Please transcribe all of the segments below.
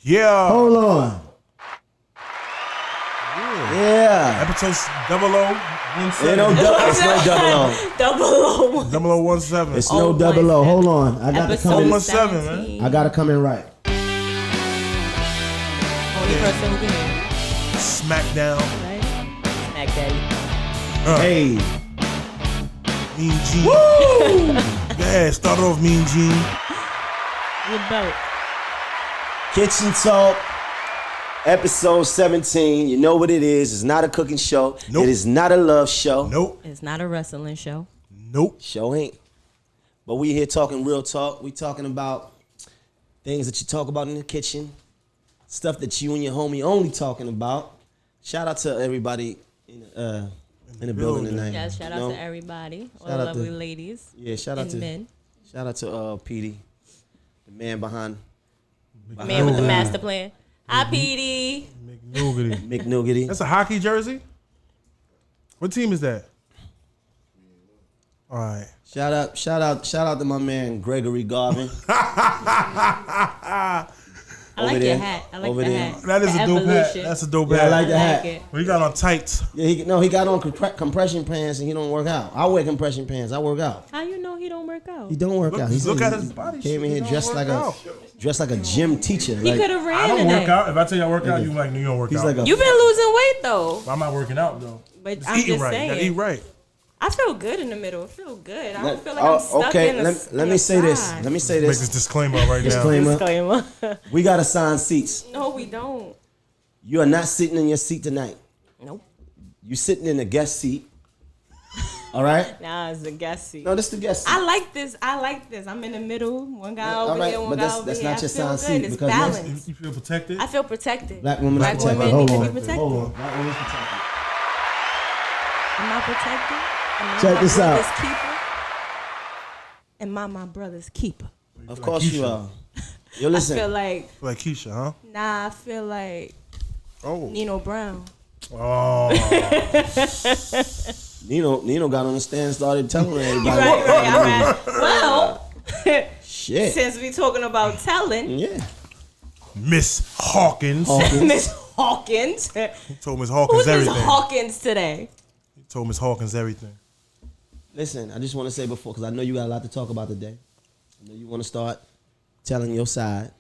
Yeah. Hold on. Yeah. Episode 0017. Ain't no it's no double O. 0017. It's no double O. Hold on. I got to come in. 017, man. I got to come in right. Only person who can hear. Smackdown. Right? Smack Daddy. Hey. Mean Gene. Woo! Yeah, start off Mean Gene. Your belt. Kitchen Talk, episode 17. You know what it is. It's not a cooking show. Nope. It is not a love show. Nope. It's not a wrestling show. Nope. Show ain't. But we here talking real talk. We talking about things that you talk about in the kitchen. Stuff that you and your homie only talking about. Shout out to everybody in the building tonight. Yes, shout out to everybody. All Shout the out lovely to- ladies. Yeah, shout out and to men. Shout out to Petey, the man behind Man with the master plan. Hi, Petey. McNougity. McNougity. That's a hockey jersey? What team is that? All right. Shout out to my man Gregory Garvin. I like your hat. I like Over the there. hat. That is The a dope hat. evolution. That's a dope Yeah, hat. I like the hat. it. Well, he got on tights. Yeah, he got on compression pants and he don't work out. I wear compression pants. I work out. How you know he don't work out? He don't work out. Look at his body. Came in He here don't dressed work like out. a gym teacher. He Like, could have I ran don't today. work out. If I tell you I work out, you like, you don't work He's out. like a- You've been losing weight though. I'm not working out, though. But It's I'm eating just right. You gotta eat saying. right. I feel good in the middle. I feel good. I don't feel like I'm stuck okay, in a let me say this. side. Let me say Make this this. disclaimer right now. Disclaimer. Disclaimer. We got assigned seats. No, we don't. You are not sitting in your seat tonight. Nope. You sitting in the guest seat. All right? Nah, it's a guest seat. No, this is the guest seat. I like this. I'm in the middle. One guy All over right, here, one but guy that's- over that's here. not I your feel sound good. seat It's because balanced. You feel protected? I feel protected. Black women Black is protected. women Hold need to on. be protected. Hold on. Black women is protected. Am I protected? Am I Check my this out. brother's keeper? Am I my brother's keeper? Of course you are. Yo, I listen. feel like, Like Keisha, huh? nah, I feel like Oh. Nino Brown. Oh. Nino got on the stand and started telling everybody. Right. All right. Well, Shit. since we talking about telling, Yeah. Miss Hawkins. Miss Hawkins. He told Miss Hawkins Who's Miss everything. Hawkins today? He told Miss Hawkins everything. Listen, I just want to say before, because I know you got a lot to talk about today. I know you want to start telling your side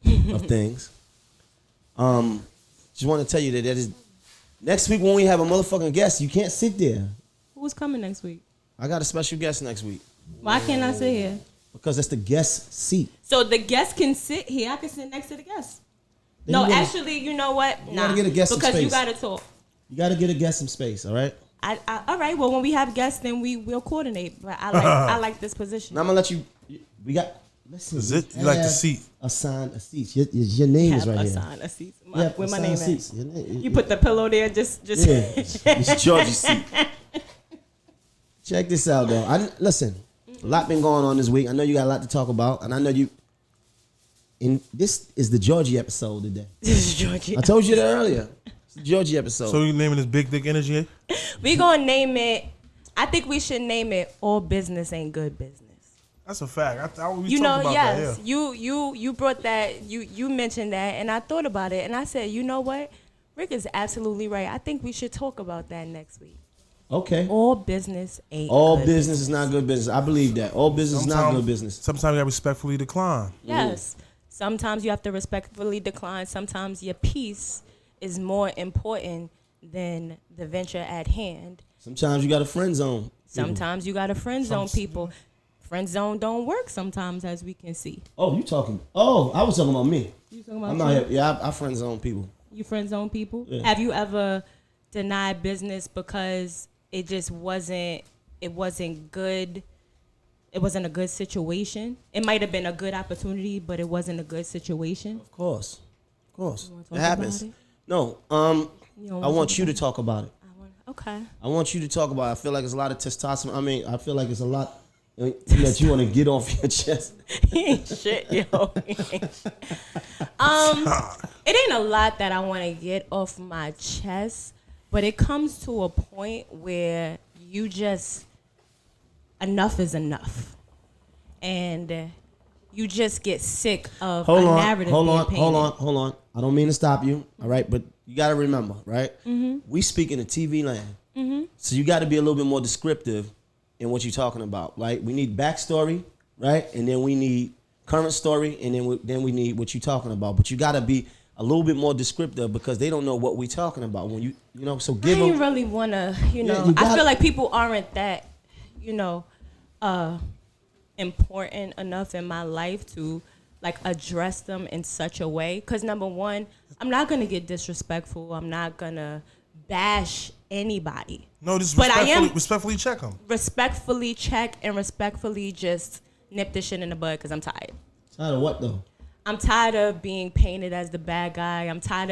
of things. Just want to tell you that is next week when we have a motherfucking guest, you can't sit there. Who's coming next week? I got a special guest next week Why can't I sit here? because that's the guest seat. So the guest can sit here. I can sit next to the guest. Then No, you gotta- actually, you know what? you gotta get a guest some because you space. got to talk. You got to get a guest some space, all right? All right. Well, when we have guests, then we'll coordinate. But I like this position. Now I'm gonna let you. We got. Listen. Is it? we You like the have seat? Assign a seat. Your name is have right a here. sign, a seat. Yeah, Where my assigned name at? seats. Your name- You put the pillow there. Just. Yeah, it's Georgie's seat. Check this out, though. Listen, a lot been going on this week. I know you got a lot to talk about, and I know you. And this is the Georgie episode today. This is Georgie. I told you that earlier. It's the Georgie episode. So you naming this Big Dick Energy? We gonna name it. I think we should name it "All Business Ain't Good Business." That's a fact. We You know, talked about yes. that, yeah. You brought that. You mentioned that, and I thought about it, and I said, you know what? Rick is absolutely right. I think we should talk about that next week. Okay. All business ain't All good business is not good business. I believe that. All business is not good business. Sometimes you gotta respectfully decline. Yes. Sometimes you have to respectfully decline. Sometimes your peace is more important than the venture at hand. Sometimes you got a friend zone. Sometimes you got to friend zone people. Friend zone don't work sometimes, as we can see. Oh, you talking? Oh, I was talking about me. You talking about I'm not here. Yeah, I friend zone people. You friend zone people? Yeah. Have you ever denied business because it just wasn't good? It wasn't a good situation. It might have been a good opportunity, but it wasn't a good situation. Of course. You wanna talk It happens. about it? No, You don't I wanna want talk you to about talk about it. Okay. I want you to talk about it. I feel like it's a lot of testosterone. I mean, I feel like it's a lot that you want to get off your chest. He ain't shit, yo. He ain't shit. It ain't a lot that I want to get off my chest, but it comes to a point where you just enough is enough, and you just get sick of Hold a on, narrative hold being on, painted. hold on. I don't mean to stop you, all right? But you got to remember, right? We speak in the TV land. So you got to be a little bit more descriptive in what you're talking about. Like, we need backstory, right? And then we need current story, and then we need what you're talking about. But you got to be a little bit more descriptive because they don't know what we're talking about. When you know, so give I them. ain't really want to, I feel like people aren't that, important enough in my life to like address them in such a way. Because number one, I'm not going to get disrespectful. I'm not going to bash anybody. No, just But I am respectfully check them. Respectfully check and respectfully just nip this shit in the bud because I'm tired. Tired of what though? I'm tired of being painted as the bad guy. I'm tired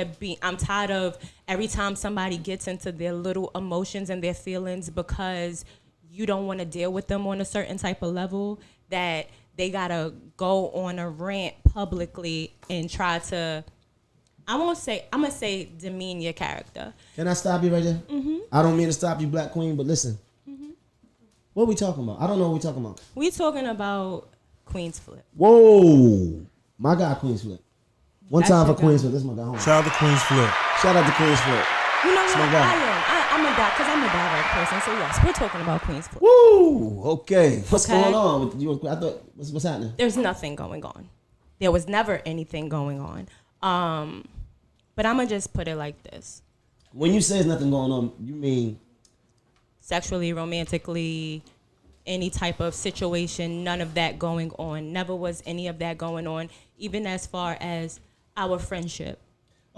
of every time somebody gets into their little emotions and their feelings because you don't want to deal with them on a certain type of level that they gotta go on a rant publicly and try to, I'm gonna say demean your character. Can I stop you right there? I don't mean to stop you, Black Queen, but listen. What are we talking about? I don't know what we're talking about. We talking about Queenz Flip. Whoa. My guy, Queenz Flip. One That's time for your guy. Queenz Flip. This is my guy home. Shout out to Queenz Flip. Shout out to Queenz Flip. You know That's what? my guy. I'm a direct person, so yes, we're talking about Queenz Flip. Woo! Okay. What's Okay. going on with you? I thought, what's happening? There's nothing going on. There was never anything going on. But I'm going to just put it like this. When you say there's nothing going on, you mean? Sexually, romantically, any type of situation, none of that going on. Never was any of that going on, even as far as our friendship.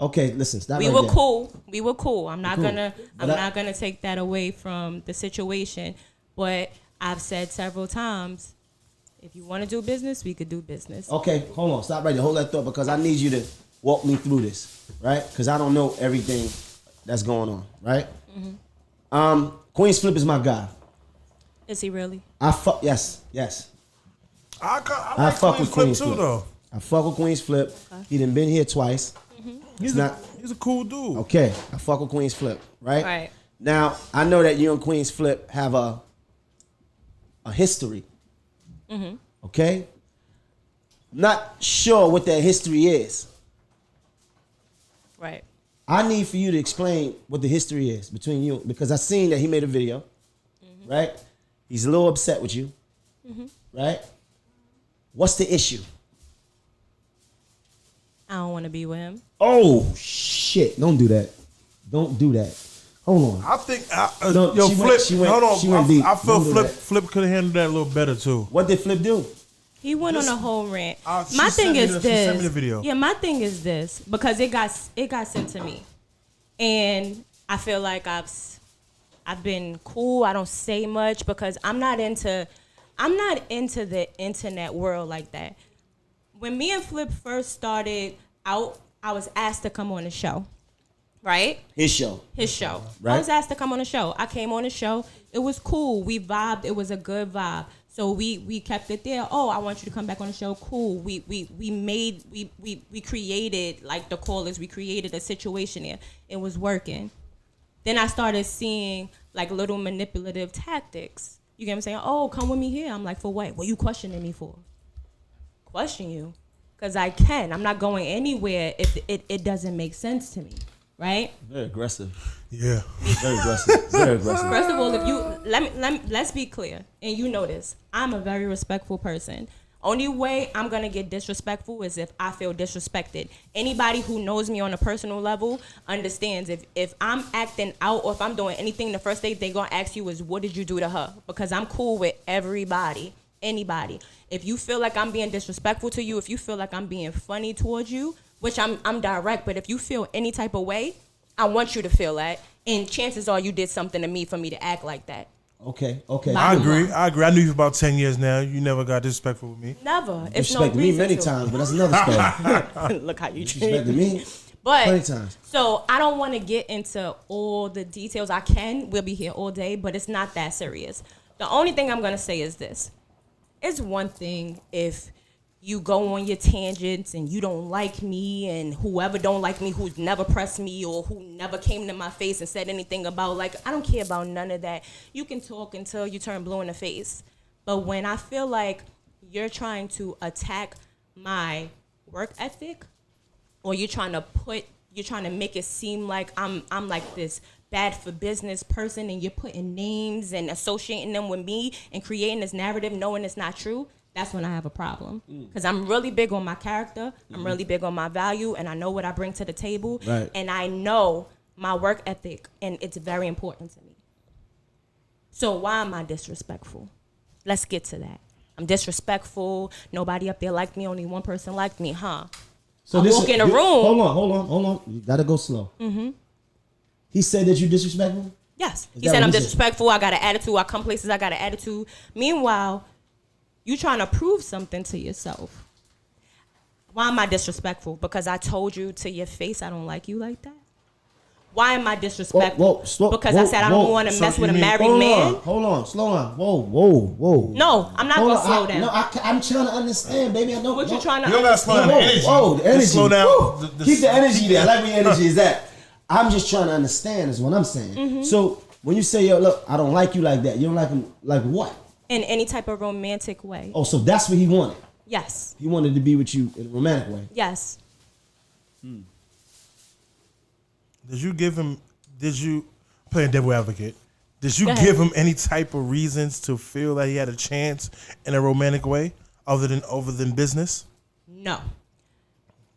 Okay, listen. Stop We right were there. cool. We were cool. I'm not Cool. gonna But not gonna take that away from the situation. But I've said several times, if you want to do business, we could do business. Okay, hold on. Stop right there. Hold that thought because I need you to walk me through this, right? Because I don't know everything that's going on, right? Queenz Flip is my guy. Is he really? Yes. I I like fuck Queenz with Flip Queenz too, Flip. though. I fuck with Queenz Flip. He done been here twice. He's a cool dude. Okay, I fuck with Queenz Flip, right? Right. Now, I know that you and Queenz Flip have a history. Okay? Not sure what that history is. Right. I need for you to explain what the history is between you because I seen that he made a video, right? He's a little upset with you, right? What's the issue? I don't want to be with him. Oh shit! Don't do that. Don't do that. Hold on. I think No, yo she Flip. went- she went- hold on, she went deep. I feel Don't do Flip. that. Flip could have handled that a little better too. What did Flip do? He went on a whole rant. She My sent thing me is the- she sent me this. the video. Yeah, my thing is this because it got sent to me, and I feel like I've been cool. I don't say much because I'm not into the internet world like that. When me and Flip first started out, I was asked to come on the show, right? His show. His show. Right. I was asked to come on the show. I came on the show. It was cool. We vibed. It was a good vibe. So we kept it there. Oh, I want you to come back on the show. Cool. We created, like the callers, we created a situation there. It was working. Then I started seeing like little manipulative tactics. You get what I'm saying? Oh, come with me here. I'm like, for what? What you questioning me for? Question you. Because I can. I'm not going anywhere if it doesn't make sense to me. Right? Very aggressive. Yeah. Very aggressive. Very aggressive. First of all, if you let's be clear, and you know this, I'm a very respectful person. Only way I'm gonna get disrespectful is if I feel disrespected. Anybody who knows me on a personal level understands if I'm acting out or if I'm doing anything, the first thing they gonna ask you is, what did you do to her? Because I'm cool with everybody, anybody. If you feel like I'm being disrespectful to you, if you feel like I'm being funny towards you, which I'm direct, but if you feel any type of way, I want you to feel that. And chances are you did something to me for me to act like that. Okay. I agree. I agree. I knew you for about 10 years now. You never got disrespectful with me. Never. It's no Disrespected me reason many to. times, but that's another story. Look how you treat Disrespected me But plenty times. so I don't want to get into all the details. I can. We'll be here all day, but it's not that serious. The only thing I'm gonna say is this: it's one thing if you go on your tangents and you don't like me, and whoever don't like me, who's never pressed me or who never came to my face and said anything about, like, I don't care about none of that. You can talk until you turn blue in the face. But when I feel like you're trying to attack my work ethic, or you're trying to make it seem like I'm like this bad for business person, and you're putting names and associating them with me and creating this narrative knowing it's not true, that's when I have a problem. Because I'm really big on my character, I'm really big on my value, and I know what I bring to the table, and I know my work ethic, and it's very important to me. So why am I disrespectful? Let's get to that. I'm disrespectful. Nobody up there liked me. Only one person liked me, huh? So I walk in a room. Hold on. You gotta go slow. Mm-hmm. He said that you disrespectful? Yes. He said I'm disrespectful. I got an attitude. I come places. I got an attitude. Meanwhile, you trying to prove something to yourself. Why am I disrespectful? Because I told you to your face I don't like you like that? Why am I disrespectful? Because I said I don't want to mess with a married man? Hold on. Slow down. Whoa. No, I'm not going to slow down. I'm trying to understand, baby. I know what you're trying to You don't got to slow down the energy. Whoa, the energy. Slow down. Keep the energy there. I like where your energy is at. I'm just trying to understand is what I'm saying. Mm-hmm. So when you say, yo, look, I don't like you like that, you don't like him like what? In any type of romantic way. Oh, so that's what he wanted? Yes. He wanted to be with you in a romantic way? Yes. Did you play devil advocate? Did you give him any type of reasons to feel that he had a chance in a romantic way other than business? No.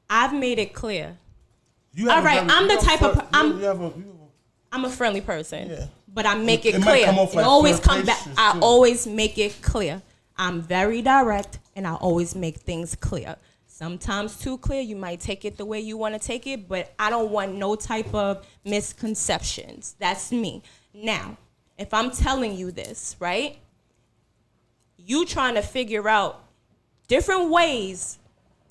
I've made it clear. I'm the type of I'm a friendly person, but I make it clear. It always come back. I always make it clear. I'm very direct, and I always make things clear. Sometimes too clear. You might take it the way you want to take it, but I don't want no type of misconceptions. That's me. Now, if I'm telling you this, right? You trying to figure out different ways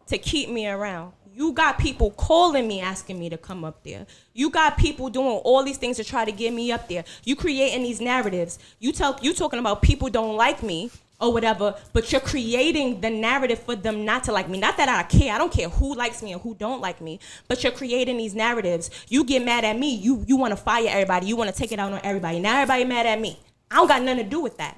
to keep me around. You got people calling me, asking me to come up there. You got people doing all these things to try to get me up there. You creating these narratives. You talking about people don't like me or whatever, but you're creating the narrative for them not to like me. Not that I care. I don't care who likes me and who don't like me, but you're creating these narratives. You get mad at me. You want to fire everybody. You want to take it out on everybody. Now everybody mad at me. I don't got nothing to do with that.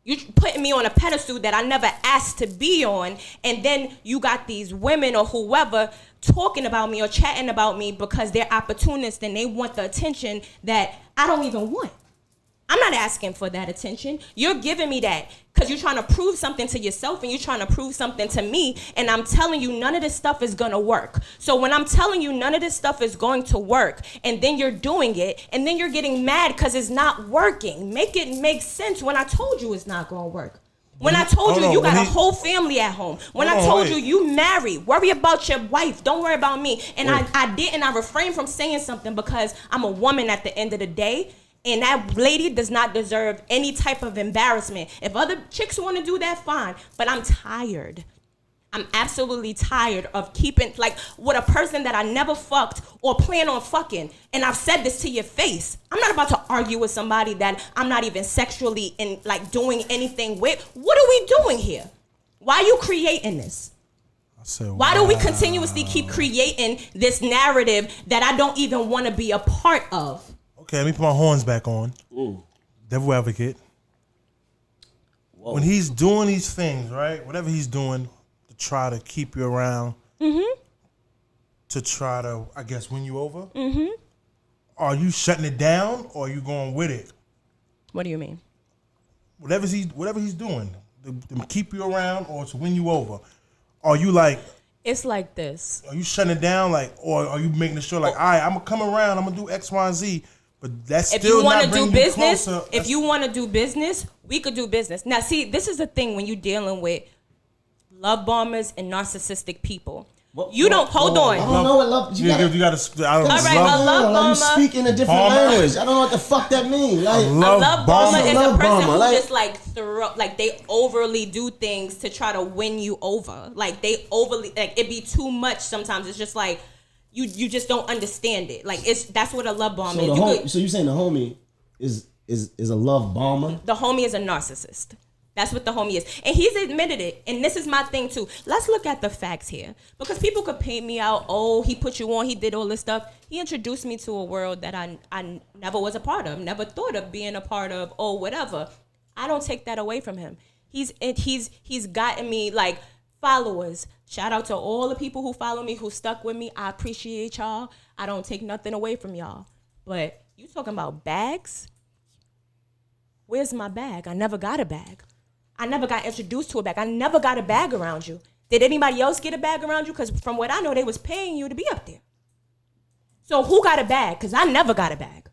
You're putting me on a pedestal that I never asked to be on, and then you got these women or whoever talking about me or chatting about me because they're opportunists and they want the attention that I don't even want. I'm not asking for that attention. You're giving me that because you're trying to prove something to yourself and you're trying to prove something to me, and I'm telling you none of this stuff is going to work. So when I'm telling you none of this stuff is going to work, and then you're doing it, and then you're getting mad because it's not working, make it make sense when I told you it's not going to work. When I told you got a whole family at home. When I told you married, worry about your wife. Don't worry about me. And I refrained from saying something because I'm a woman at the end of the day. And that lady does not deserve any type of embarrassment. If other chicks want to do that, fine. But I'm tired. I'm absolutely tired of keeping, like, with a person that I never fucked or plan on fucking. And I've said this to your face. I'm not about to argue with somebody that I'm not even sexually doing anything with. What are we doing here? Why are you creating this? Why do we continuously keep creating this narrative that I don't even want to be a part of? Okay, let me put my horns back on. Ooh. Devil advocate. Whoa. When he's doing these things, right? Whatever he's doing to try to keep you around, to try to, I guess, win you over, are you shutting it down or are you going with it? What do you mean? Whatever he's doing to keep you around or to win you over, are you like... It's like this. Are you shutting it down, or are you making sure, all right, I'm going to come around, I'm going to do X, Y, and Z, but that's still not bringing you closer. If you want to do business, we could do business. Now, see, this is the thing when you're dealing with love bombers and narcissistic people. Hold on. I don't know what love. You gotta. I don't all right, a love bomber. You speak in a different language. I don't know what the fuck that means. Like, a love bomber is a person who just they overly do things to try to win you over. Like they overly, it be too much sometimes. It's just like you just don't understand it. Like that's what a love bomber is. So you saying the homie is a love bomber? The homie is a narcissist. That's what the homie is. And he's admitted it. And this is my thing, too. Let's look at the facts here. Because people could paint me out, he put you on, he did all this stuff. He introduced me to a world that I never was a part of, never thought of being a part of, or whatever. I don't take that away from him. He's gotten me like followers. Shout out to all the people who follow me, who stuck with me. I appreciate y'all. I don't take nothing away from y'all. But you talking about bags? Where's my bag? I never got a bag. I never got introduced to a bag. I never got a bag around you. Did anybody else get a bag around you? Because from what I know, they was paying you to be up there. So who got a bag? Because I never got a bag.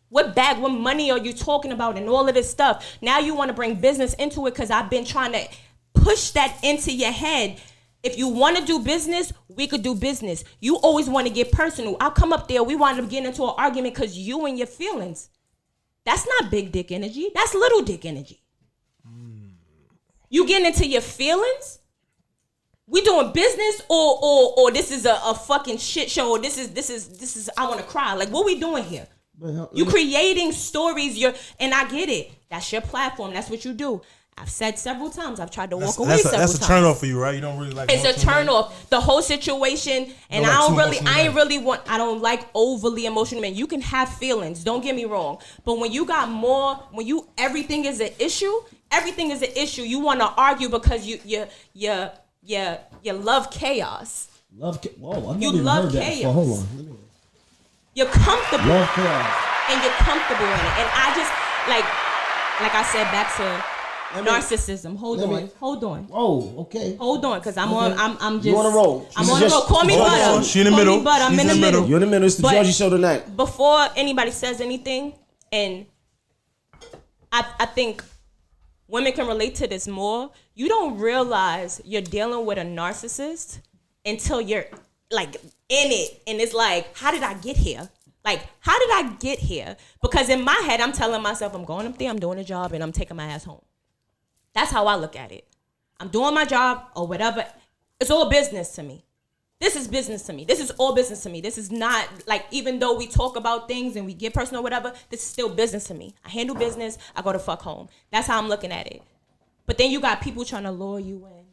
What bag, what money are you talking about and all of this stuff? Now you want to bring business into it because I've been trying to push that into your head. If you want to do business, we could do business. You always want to get personal. I'll come up there. We wind up getting into an argument because you and your feelings. That's not big dick energy. That's little dick energy. You getting into your feelings? We doing business or this is a fucking shit show or this is I want to cry. Like, what we doing here? You creating stories, and I get it. That's your platform. That's what you do. I've said several times. I've tried to walk away several times. That's a turn off for you, right? You don't really like. It's a turn off. The whole situation, and I don't like overly emotional men. You can have feelings. Don't get me wrong. But when you got more, everything is an issue. Everything is an issue. You want to argue because you love chaos. Whoa! You love chaos. Hold on. You're comfortable. Love chaos. And you're comfortable in it. And I just like I said, back to narcissism. Hold on. Whoa, okay. Hold on, because I'm just. You on a roll. I'm on a roll. Call me butter. She in the middle. I'm in the middle. You're in the middle. It's the Georgie show tonight. Before anybody says anything, and I think women can relate to this more. You don't realize you're dealing with a narcissist until you're like in it, and it's like, how did I get here? Like, how did I get here? Because in my head, I'm telling myself, I'm going up there, I'm doing a job, and I'm taking my ass home. That's how I look at it. I'm doing my job or whatever. It's all business to me. This is business to me. This is all business to me. This is not like, even though we talk about things and we get personal or whatever, this is still business to me. I handle business. I go to fuck home. That's how I'm looking at it. But then you got people trying to lure you in.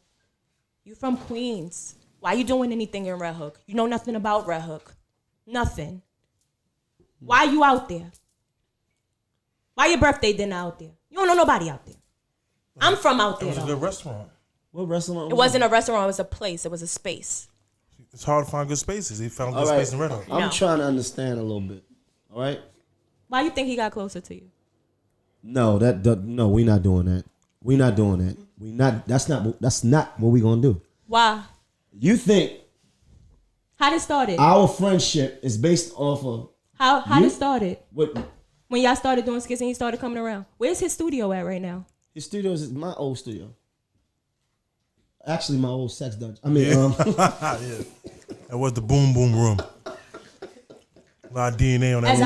You from Queens. Why you doing anything in Red Hook? You know nothing about Red Hook. Nothing. Why you out there? Why your birthday dinner out there? You don't know nobody out there. I'm from out there. It was a good restaurant. What restaurant? It wasn't a restaurant. It was a place. It was a space. It's hard to find good spaces. He found good space in Red Hook. I'm trying to understand a little bit. All right. Why you think he got closer to you? No, no, we not doing that. We not doing that. We not. That's not what we gonna do. Why? You think? How did it started? Our friendship is based off of how did it started? What? When y'all started doing skits and he started coming around. Where's his studio at right now? His studio is my old studio. Actually, my old sex dungeon. I mean, yeah. That was the boom boom room. A lot of DNA on that. As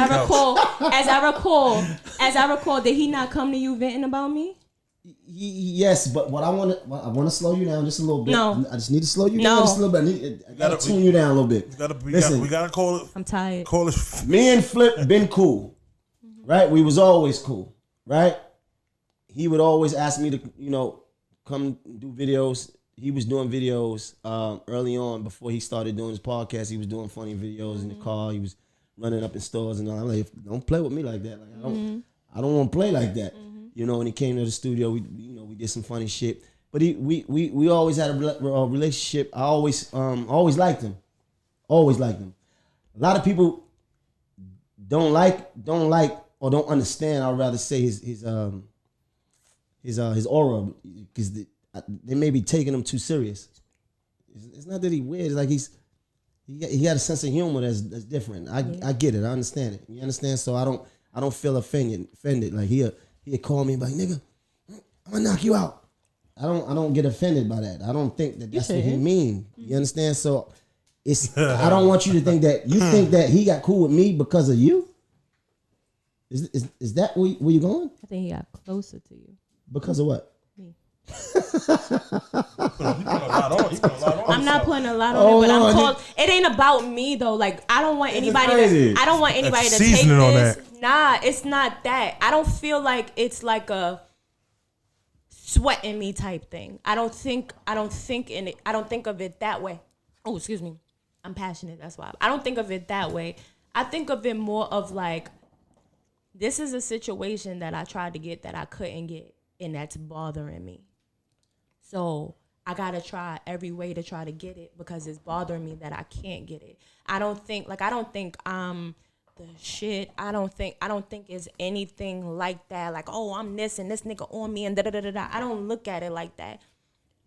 I recall, did he not come to you venting about me? Yes, but I want to slow you down just a little bit. No, I just need to slow you down just a little bit. I gotta tune you down a little bit. We gotta call it. I'm tired. Call it. Me and Flip been cool, right? We was always cool, right? He would always ask me to, come do videos. He was doing videos early on before he started doing his podcast. He was doing funny videos in the car. He was running up in stores and all. I'm like, don't play with me like that. Like, I don't want to play like that. And he came to the studio. We did some funny shit. But we always had a relationship. I always liked him. Always liked him. A lot of people don't like or don't understand. I'd rather say his aura, because they may be taking him too serious. It's not that he weird. It's like he had a sense of humor that's different. I get it. I understand it. You understand? So I don't feel offended. Like he'll call me like, nigga, I'm gonna knock you out. I don't get offended by that. I don't think that's what he mean. You understand? So I don't want you to think that you think that he got cool with me because of you. Is that where you going? I think he got closer to you. Because of what? Me. I'm not putting a lot on it, but I'm called. It ain't about me though. Like I don't want anybody to take this. Nah, it's not that. I don't feel like it's like a sweating me type thing. I don't think in it. I don't think of it that way. Oh, excuse me. I'm passionate. That's why. I don't think of it that way. I think of it more of like, this is a situation that I tried to get that I couldn't get, and that's bothering me. So I gotta try every way to try to get it because it's bothering me that I can't get it. I don't think I'm the shit. I don't think it's anything like that. Like, oh, I'm this and this nigga on me and da da da da da. I don't look at it like that.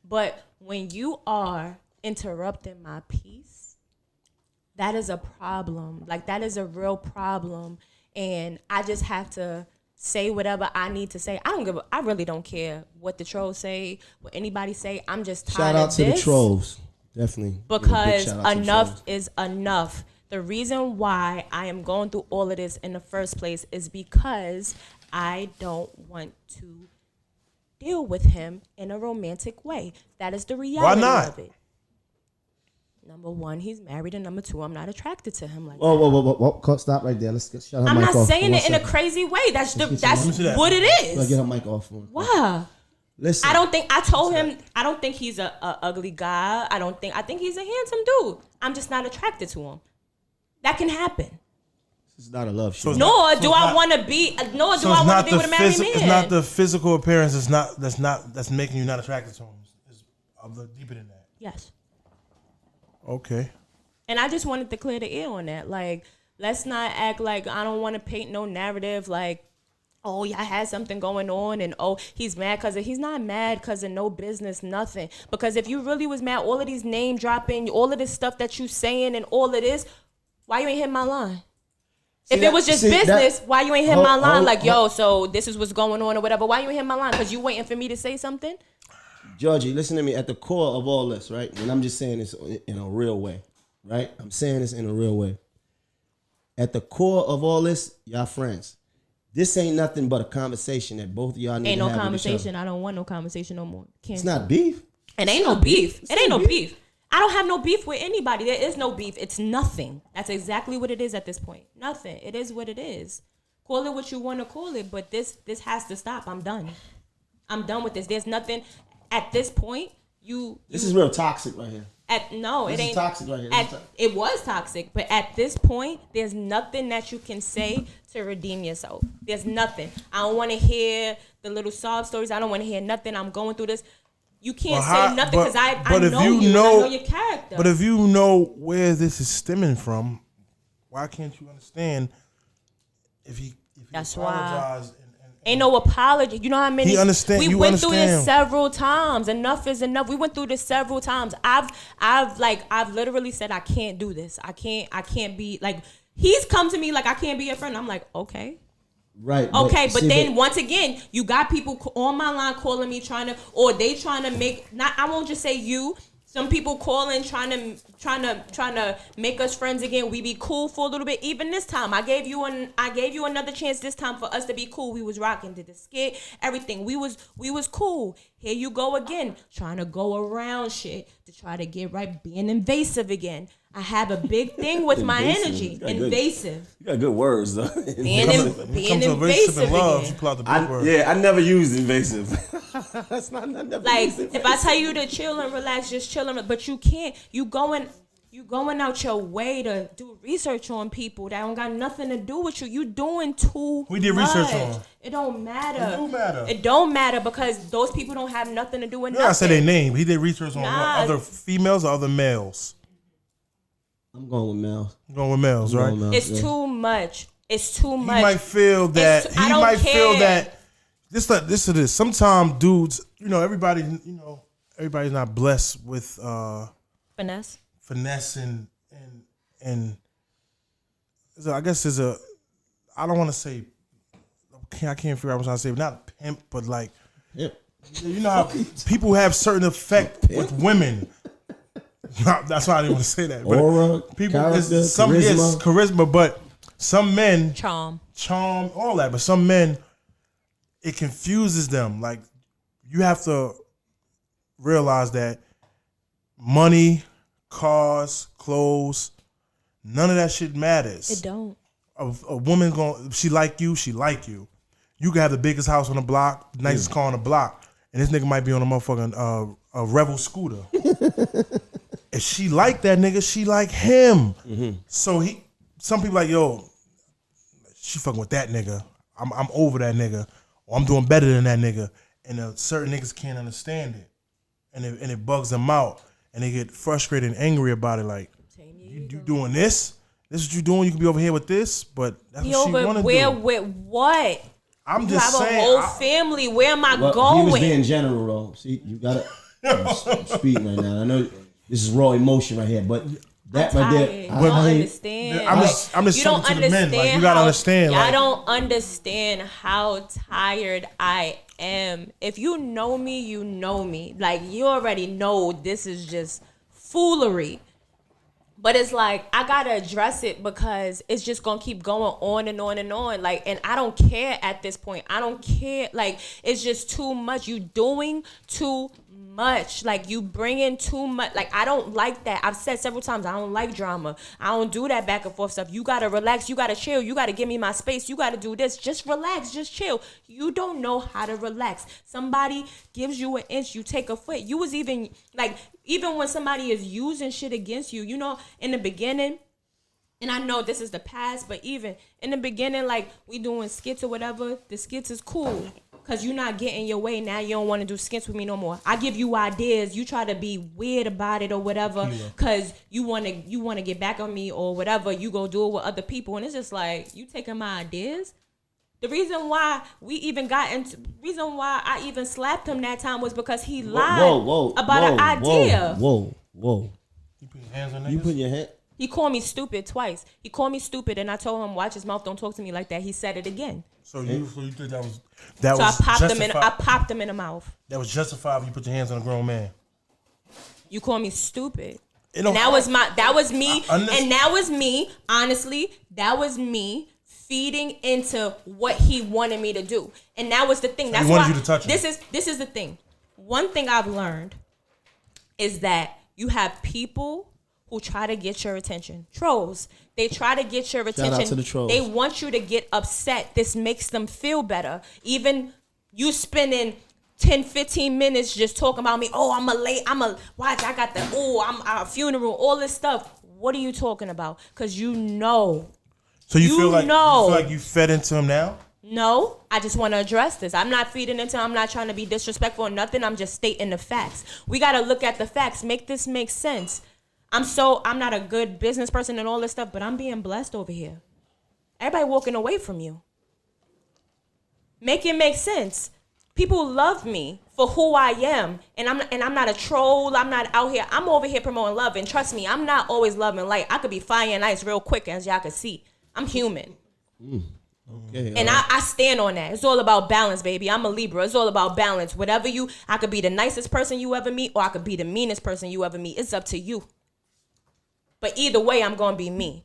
But when you are interrupting my peace, that is a problem. Like, that is a real problem. And I just have to say whatever I need to say. I really don't care what the trolls say, what anybody say. I'm just tired of this. Shout out to the trolls. Definitely. Because enough is enough. The reason why I am going through all of this in the first place is because I don't want to deal with him in a romantic way. That is the reality of it. Number one, he's married, and number two, I'm not attracted to him like that. Whoa. Stop right there. Let's shut her mic off. I'm not saying it in a crazy way. That's what it is. Let's get her mic off. Why? Listen. I told him, I don't think he's a ugly guy. I think he's a handsome dude. I'm just not attracted to him. That can happen. This is not a love show. Nor do I want to be with a married man. It's not the physical appearance. That's making you not attracted to him. It's a little deeper than that. Yes. Okay. And I just wanted to clear the air on that. Like, let's not act like I don't want to paint no narrative like, oh, y'all had something going on and, oh, he's mad because he's not mad because of no business, nothing. Because if you really was mad, all of these name dropping, all of this stuff that you saying and all of this, why you ain't hit my line? If it was just business, why you ain't hit my line? Like, yo, so this is what's going on or whatever. Why you ain't hit my line? Because you waiting for me to say something? Georgie, listen to me. At the core of all this, right? And I'm just saying this in a real way, right? I'm saying this in a real way. At the core of all this, y'all friends. This ain't nothing but a conversation that both of y'all need to have. Ain't no conversation. I don't want no conversation no more. It's not beef. It ain't no beef. It ain't no beef. I don't have no beef with anybody. There is no beef. It's nothing. That's exactly what it is at this point. Nothing. It is what it is. Call it what you want to call it, but this has to stop. I'm done. I'm done with this. There's nothing at this point. This is real toxic right here. It ain't toxic right here. It was toxic, but at this point, there's nothing that you can say to redeem yourself. There's nothing. I don't want to hear the little sob stories. I don't want to hear nothing. I'm going through this. You can't say nothing because I know you. I know your character. But if you know where this is stemming from, why can't you understand if he apologized? Ain't no apology. You know how many? He understand. We went through this several times. Enough is enough. We went through this several times. I've literally said I can't do this. I can't be like. He's come to me like I can't be your friend. I'm like, okay. Right. Okay, but then once again, you got people on my line calling me trying to make, not, I won't just say you, some people calling trying to make us friends again. We be cool for a little bit. Even this time, I gave you another chance this time for us to be cool. We was rocking, did the skit, everything. We was cool. Here you go again, trying to go around shit to try to get right, being invasive again. I have a big thing with my energy. Invasive. You got good words, though. Being invasive again. I never used invasive. That's not like if I tell you to chill and relax, just chill and but you can't. You going out your way to do research on people that don't got nothing to do with you. You doing too much. We did research on them. It don't matter. It do matter. It don't matter because those people don't have nothing to do with nothing. I said their name. He did research on other females or other males. I'm going with males. I'm going with males, right? It's too much. It's too much. He might feel that. This is sometimes dudes, everybody's not blessed with finesse and I guess there's a, I don't want to say, I can't figure out what I'm trying to say, not pimp, but like, you know how people have certain effect with women. That's why I didn't want to say that. But aura, people, character, some charisma. Yes, charisma, but some men charm, all that. But some men, it confuses them. Like you have to realize that money, cars, clothes, none of that shit matters. It don't. A woman she like you. You can have the biggest house on the block, the nicest car on the block, and this nigga might be on a motherfucking a Revel scooter. If she like that nigga, she like him. Mm-hmm. So some people like, yo, she fucking with that nigga. I'm over that nigga, or I'm doing better than that nigga. And certain niggas can't understand it. and it bugs them out, and they get frustrated and angry about it. Like, you doing this? This is what you doing? You can be over here with this, but that's what she want to do. Where with what? I'm just saying. You have a whole family. Where am I going? He was being general, though. See, you got to speak right now. I know this is raw emotion right here, but that right there, you don't understand. I'm just you don't talking to the men. Like, you gotta understand. I don't understand how tired I am. If you know me, you know me. Like, you already know this is just foolery. But it's like, I gotta address it because it's just gonna keep going on and on and on. Like, and I don't care at this point. I don't care. Like, it's just too much. You doing too much. Like, you bring in too much. Like, I don't like that. I've said several times, I don't like drama. I don't do that back and forth stuff. You gotta relax. You gotta chill. You gotta give me my space. You gotta do this. Just relax. Just chill. You don't know how to relax. Somebody gives you an inch, you take a foot. You was even, like, even when somebody is using shit against you, you know, in the beginning, and I know this is the past, but even in the beginning, like, we doing skits or whatever, the skits is cool. Because you're not getting your way. Now you don't want to do skits with me no more. I give you ideas. You try to be weird about it or whatever because you want to get back on me or whatever. You go do it with other people. And it's just like, you taking my ideas? The reason why I even slapped him that time was because he lied about an idea. Whoa. You put your hands on niggas? You put your hand? He called me stupid twice. He called me stupid and I told him, watch his mouth, don't talk to me like that. He said it again. So you think that was I popped him in the mouth. That was justified when you put your hands on a grown man. You call me stupid. And that was me. And that was me. Honestly, that was me feeding into what he wanted me to do. And that was the thing. That's why you to touch this is the thing. One thing I've learned is that you have people who try to get your attention. Trolls. They try to get your attention. Shout out to the trolls. They want you to get upset. This makes them feel better. Even you spending 10, 15 minutes just talking about me. Oh, watch, I got I'm a funeral, all this stuff. What are you talking about? Because you know. So you feel like you fed into him now? No, I just want to address this. I'm not feeding into him. I'm not trying to be disrespectful or nothing. I'm just stating the facts. We got to look at the facts. Make this make sense. I'm not a good business person and all this stuff, but I'm being blessed over here. Everybody walking away from you. Make it make sense. People love me for who I am, and I'm not a troll. I'm not out here. I'm over here promoting love, and trust me, I'm not always loving light. I could be fire and ice real quick, as y'all can see. I'm human. Okay. And I stand on that. It's all about balance, baby. I'm a Libra. It's all about balance. I could be the nicest person you ever meet, or I could be the meanest person you ever meet. It's up to you. But either way, I'm going to be me.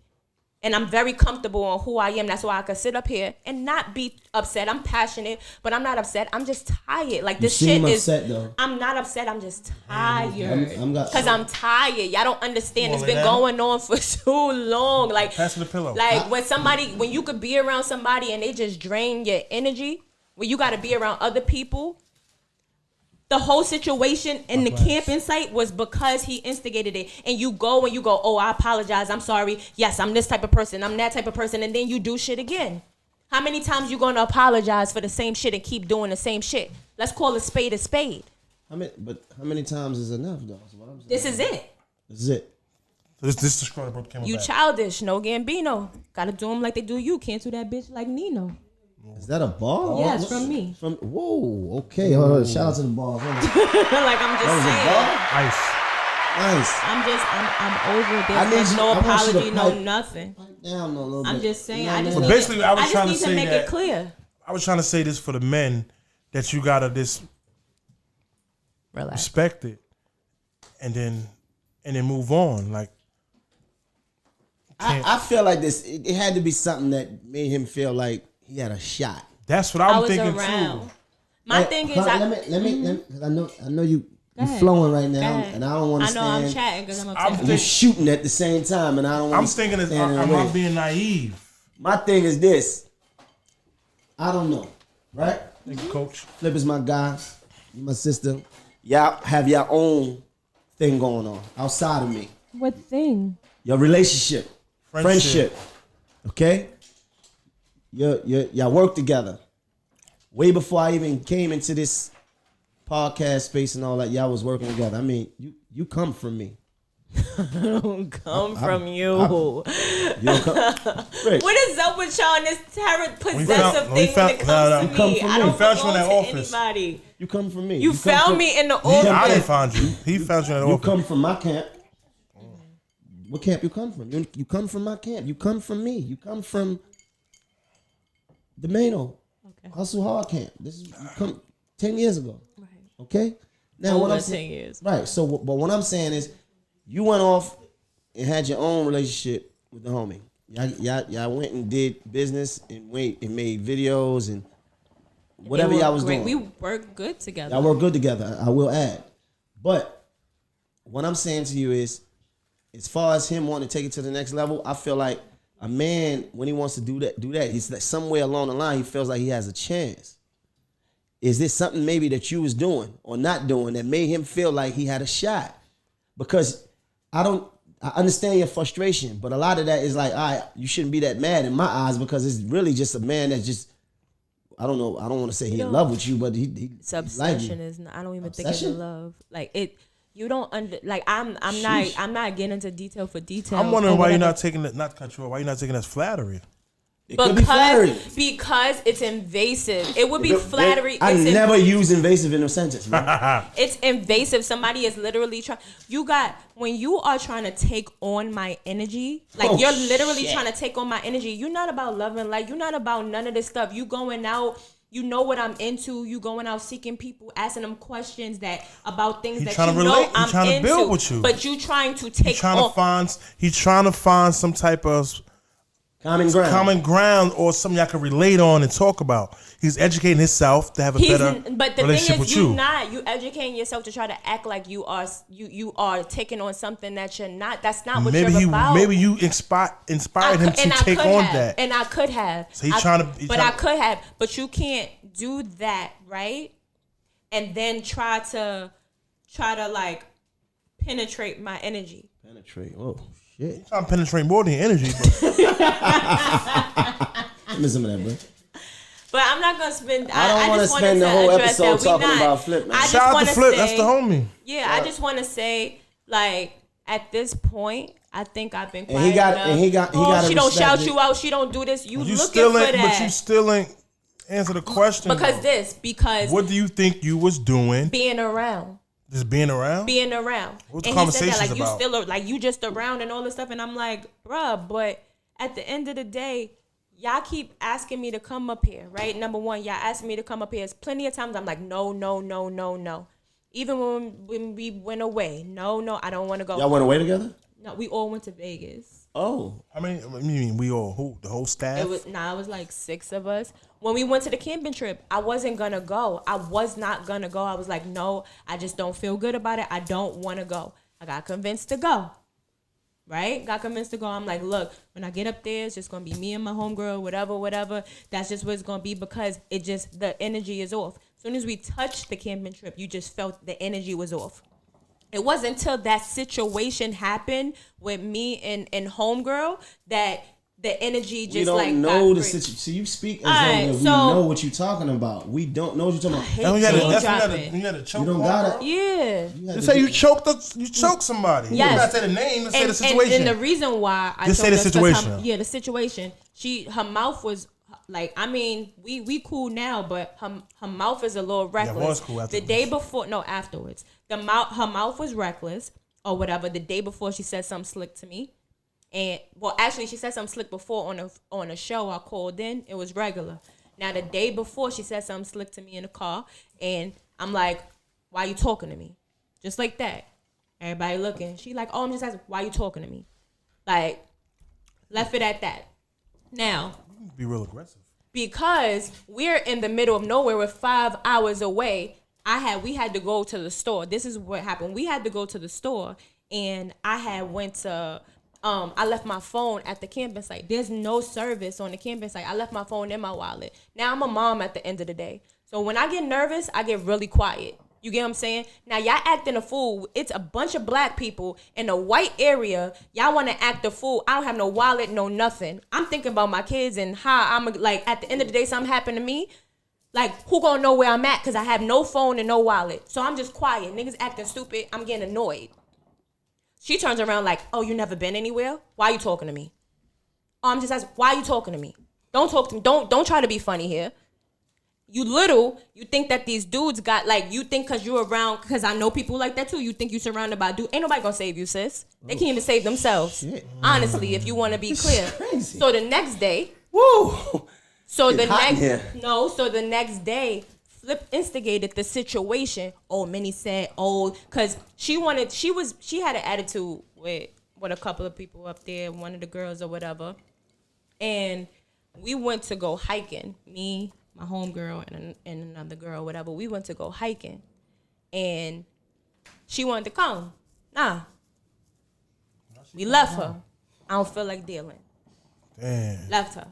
And I'm very comfortable on who I am. That's why I can sit up here and not be upset. I'm passionate, but I'm not upset. I'm just tired. Like, this shit is... upset, though. I'm not upset. I'm just tired. Because I'm tired. Y'all don't understand. It's been going on for too long. Like, pass me the pillow. Like, when you could be around somebody and they just drain your energy, when you got to be around other people... The whole situation in the camping site was because he instigated it. And you go, oh, I apologize. I'm sorry. Yes, I'm this type of person. I'm that type of person. And then you do shit again. How many times you going to apologize for the same shit and keep doing the same shit? Let's call a spade a spade. How many times is enough, though? This is it. This is it. So this is the scroll that brought the camera You back. childish. No Gambino. Got to do them like they do you. Can't do that bitch like Nino. Is that a ball? Yeah, it's from me. Whoa, okay. Hold on. Shout out to the balls. Like, I'm just saying. Ice. I'm over it. There's no apology, no nothing. Pipe down a little bit. I'm just saying. I just need to make it clear. I was trying to say this for the men, that you gotta respect it, and then move on. Like, I feel like this. It had to be something that made him feel like he had a shot. That's what I'm thinking around. too. My thing is, let me. Cause I know you. You're flowing right now, and I don't want to stand. I know I'm chatting because I'm upset. You're shooting at the same time, and I don't want to. I'm thinking, am I being naive? My thing is this. I don't know, right? Thank you, Coach. Flip is my guy. You my sister. Y'all have your own thing going on outside of me. What thing? Your relationship. Friendship. Okay? Y'all work together. Way before I even came into this podcast space and all that, y'all was working together. I mean, you come from me. I don't come from you. You don't come. Rick, What is up with y'all and this possessive we thing found- when it no, comes to come me? from I me. don't We found you belong in that to office. anybody. you come from me. You come found from- me in the I office. didn't find you. He found you in the You office. come from my camp. What camp you come from? You come from my camp. You come from me. You come from the Maino Hustle Hard camp. This is you come 10 years ago. Right. Okay? Now Over what I'm 10 saying, years. right? So, but what I'm saying is, you went off and had your own relationship with the homie. Y'all went and did business and made videos and whatever y'all was doing. We worked good together. Y'all work good together, I will add. But what I'm saying to you is, as far as him wanting to take it to the next level, I feel like a man, when he wants to do that, he's like somewhere along the line, he feels like he has a chance. Is this something maybe that you was doing or not doing that made him feel like he had a shot? Because I understand your frustration, but a lot of that is like, all right, you shouldn't be that mad in my eyes, because it's really just a man that's just, I don't know, I don't want to say he in love with you, but he It's obsession like is not, I don't even Obsession? think it's love. Like it, you don't like I'm not getting into detail for detail. I'm wondering or why you're whatever. not taking it. Not to cut you off. Why you're not taking it as flattery? It could be flattery. Because it's invasive. It would be flattery. I It's never use invasive in a sentence, man. It's invasive. Somebody is literally trying. When you are trying to take on my energy, like Oh, you're literally shit. trying to take on my energy. You're not about loving, like you're not about none of this stuff. You going out. You know what I'm into. You going out seeking people, asking them questions about things that trying you to know relate. He I'm trying to into. build with you. But you trying to take He's trying on. to find some type of Common ground. or something y'all can relate on and talk about. He's educating himself to have a better But the relationship thing with is, you. you educating yourself to try to act like you are taking on something that you're not. That's not what you're about. Maybe you inspired him to take on that. And I could have. So I could have. But you can't do that, right? And then try to like penetrate my energy. Penetrate. Oh shit. He's trying to penetrate more than your energy. But Give me some of that, bro. But I'm not gonna spend. I don't want to just spend the wanted to whole address episode that we talking not- about Flip, man. I just shout out wanna to Flip. say- That's the homie. Yeah, I just want to say, like, at this point, I think I've been quiet And he got- enough. and he got- She don't respect shout it. you out. She don't do this. You looking still for ain't. that. But you still ain't answer the question. Because what do you think you was doing? being around. Just being around. And What's the he conversations said that, like, about? you still like you just around and all this stuff, and I'm like, bruh, but at the end of the day, y'all keep asking me to come up here, right? Number one, y'all asking me to come up here. It's plenty of times I'm like, no. Even when we went away, no, I don't want to go. Y'all went away together? No, we all went to Vegas. Oh. I mean, we all, the whole staff? It was like 6 of us. When we went to the camping trip, I wasn't gonna go. I was not gonna go. I was like, no, I just don't feel good about it. I don't want to go. I got convinced to go. Right? Got convinced to go. I'm like, look, when I get up there, it's just gonna be me and my homegirl, whatever. That's just what it's gonna be, because the energy is off. As soon as we touched the camping trip, you just felt the energy was off. It wasn't until that situation happened with me and homegirl that the energy just We don't like know got the free. situation. So you speak as Alright, though we so- know what you're talking about. We don't know what you're talking about. hate And you dropping. had a choke. You don't on got her? it. Yeah. You had Just to say do- you choked somebody. You Yes. don't gotta say the name. Let's say the And situation. the reason why I Just say told the us 'cause situation. the situation. Her mouth was like, I mean, we cool now, but her mouth is a little reckless. was cool the afterwards. day before, no, afterwards. Her mouth was reckless or whatever. The day before, she said something slick to me. And well, actually, she said something slick before on a show I called in. It was regular. Now the day before, she said something slick to me in the car, and I'm like, "Why you talking to me?" Just like that. Everybody looking. She like, "Oh, I'm just asking, why you talking to me?" Like, left it at that. Now, Be real aggressive. because we're in the middle of nowhere, we're 5 hours away. We had to go to the store. This is what happened. We had to go to the store, and I left my phone at the camping site. There's no service on the camping site. I left my phone in my wallet. Now I'm a mom at the end of the day. So when I get nervous, I get really quiet. You get what I'm saying? Now y'all acting a fool. It's a bunch of black people in a white area. Y'all want to act a fool. I don't have no wallet, no nothing. I'm thinking about my kids and how I'm like, at the end of the day, something happened to me. Like, who gonna know where I'm at? Because I have no phone and no wallet. So I'm just quiet. Niggas acting stupid. I'm getting annoyed. She turns around like, oh, you never been anywhere? Why you talking to me? Oh, I'm just asking, why you talking to me? Don't talk to me. Don't try to be funny here. You think that these dudes got, like, you think because you're around, because I know people like that too, you think you surrounded by dudes. Ain't nobody gonna save you, sis. They can't even save themselves. Shit. Honestly, if you want to be clear. Crazy. So the next day, Woo! so the It's next day, Flip instigated the situation. Oh, Minnie said, because she had an attitude with a couple of people up there, one of the girls or whatever. And we went to go hiking. Me, my homegirl, and another girl, whatever. We went to go hiking. And she wanted to come. Nah. We left her. I don't feel like dealing. Damn. Left her.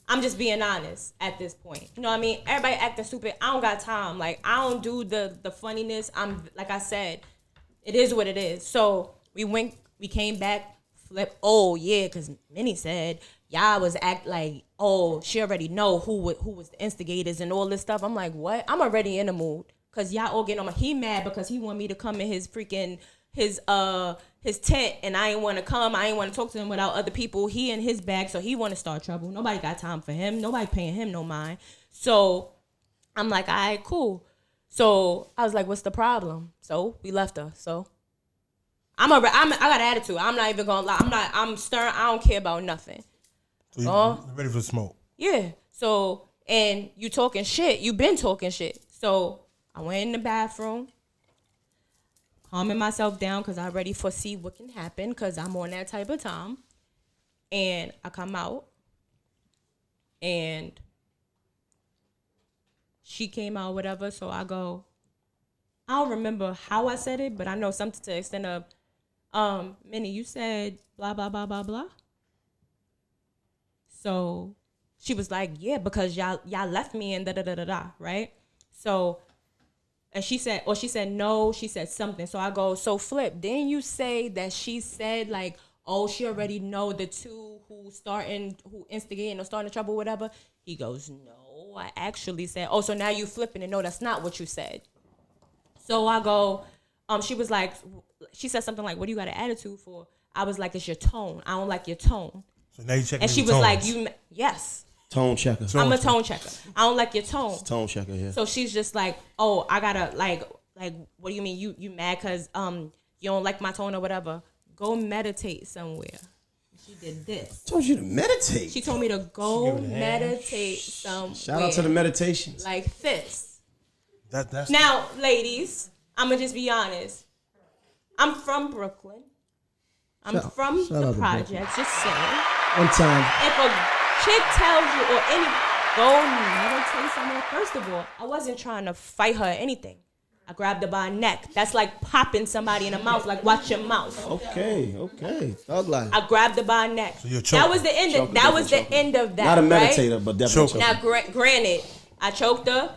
I'm just being honest at this point. You know what I mean? Everybody acting stupid. I don't got time. Like, I don't do the funniness. I'm, like I said, it is what it is. So we came back, Flip. Oh yeah, because Minnie said y'all was act like, oh, she already know who was the instigators and all this stuff. I'm like, what? I'm already in the mood because y'all all getting on my. He mad because he want me to come in his freaking his tent, and I ain't want to come. I ain't want to talk to him without other people. He in his bag, so he want to start trouble. Nobody got time for him. Nobody paying him no mind. So I'm like, all right, cool. So I was like, what's the problem? So we left her. So I got an attitude. I'm not even gonna lie. I'm stern. I don't care about nothing. So you ready for the smoke? Yeah. So, and you talking shit. You been talking shit. So I went in the bathroom, calming myself down because I already foresee what can happen because I'm on that type of time. And I come out, and she came out, whatever. So I go, I don't remember how I said it, but I know something to the extent of, Minnie, you said blah, blah, blah, blah, blah. So she was like, yeah, because y'all left me and da-da-da-da-da, right? So, and she said no, she said something. So I go, so Flip, didn't you say that she said like, oh, she already know the two who instigating or starting trouble, whatever? He goes, no, I actually said, oh, so now you flipping and no, that's not what you said. So I go, she said something like, what do you got an attitude for? I was like, it's your tone. I don't like your tone. So now you checking. And she was like, yes. Tone checker. I'm a tone checker. I don't like your tone. It's tone checker, yeah. So she's just like, oh, I gotta like, what do you mean? You mad because you don't like my tone or whatever? Go meditate somewhere. She did this. Told you to meditate. She told me to go meditate somewhere. Shout out to the meditations. Like this. That's now, ladies, I'm gonna just be honest. I'm from Brooklyn. I'm from the projects. Just saying. One time. If a chick tells you or go meditate somewhere, first of all, I wasn't trying to fight her or anything. I grabbed her by her neck. That's like popping somebody in the mouth, like watch your mouth. Okay. Thug life. I grabbed her by her neck. So you're that was the end. End of that. Not a right? meditator, but definitely. Now, granted, I choked her.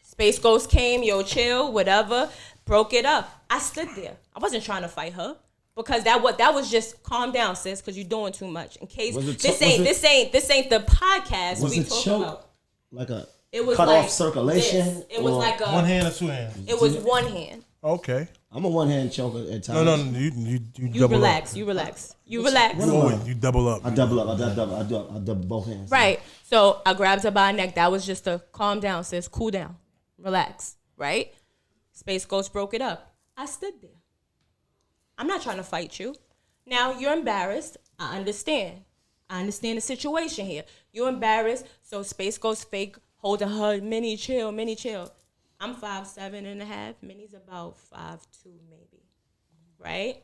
Space Ghost came, yo, chill, whatever. Broke it up. I stood there. I wasn't trying to fight her. Because that was just calm down, sis, because you're doing too much. In case this ain't the podcast we talking about. Like a it was cut like off circulation. This. It was like a one hand or two hands. It was one hand. Okay. I'm a one hand choker at times. No, you double relax. up. You relax. You relax. You double up. I double both hands. Right. So I grabbed her by her neck. That was just a calm down, sis. Cool down. Relax. Right? Space Ghost broke it up. I stood there. I'm not trying to fight you. Now, you're embarrassed. I understand. I understand the situation here. You're embarrassed, so Space Ghost fake holding her, Minnie chill. I'm 5'7.5". Minnie's about 5'2", maybe. Right?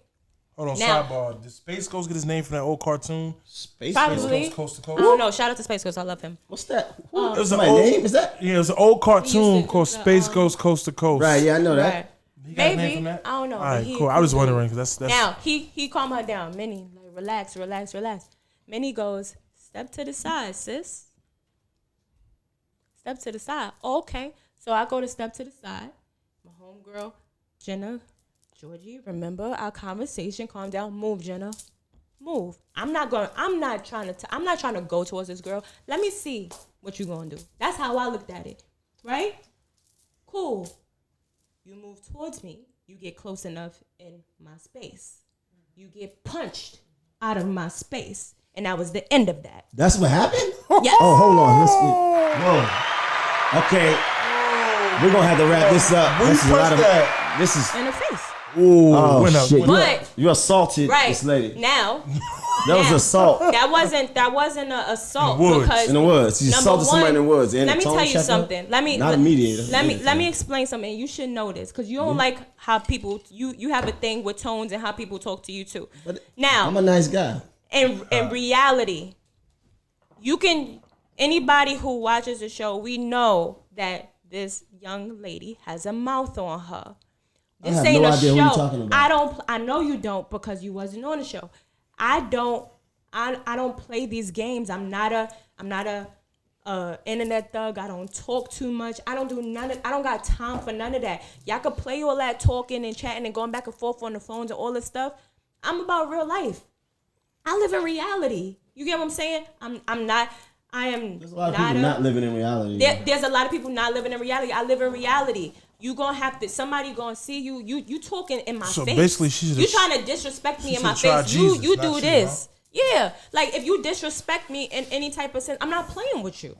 Hold on, now, sidebar. Did Space Ghost get his name from that old cartoon? Space Ghost Coast to Coast? I don't know. Shout out to Space Ghost. I love him. What's that? It was my old name? Is that? Yeah, it was an old cartoon called Space Ghost Coast to Coast. Right, yeah, I know that. Right. He got his name from Maybe. that? I don't know. All right, cool. I was wondering because that's Now, he calmed her down. Minnie, like, relax. Minnie goes, step to the side, sis. Step to the side. Oh, okay. So I go to step to the side. My homegirl, Jenna, Georgie, remember our conversation. Calm down. Move, Jenna. Move. I'm not trying to go towards this girl. Let me see what you gonna do? That's how I looked at it, right? Cool. You move towards me. You get close enough in my space. You get punched out of my space. And that was the end of that. That's what happened? Yes. Oh, hold on. Whoa. Okay. We're going to have to wrap this up. When This you is a lot punch of... that? This is... In the face. Ooh, Oh, shit. But- You assaulted Right. this lady. Now. That was assault. That wasn't an assault. In the woods. Because In the woods. You number assaulted somebody in the woods. Let me tell you something. Not a mediator. Let me explain something. You should know this because you don't like how people you have a thing with tones and how people talk to you too. But now I'm a nice guy. in reality, anybody who watches the show, we know that this young lady has a mouth on her. This have ain't no a idea show. what you're talking about. I know you don't because you wasn't on the show. I don't play these games. I'm not a internet thug. I don't talk too much. I don't got time for none of that. Y'all could play all that talking and chatting and going back and forth on the phones and all this stuff. I'm about real life. I live in reality. You get what I'm saying? I am There's a lot of people not living in reality. There's a lot of people not living in reality. I live in reality. You gonna have to. Somebody gonna see you. You talking in my face. So basically, you trying to disrespect me in my try face. Jesus, you not do you, this. Yeah, like if you disrespect me in any type of sense, I'm not playing with you.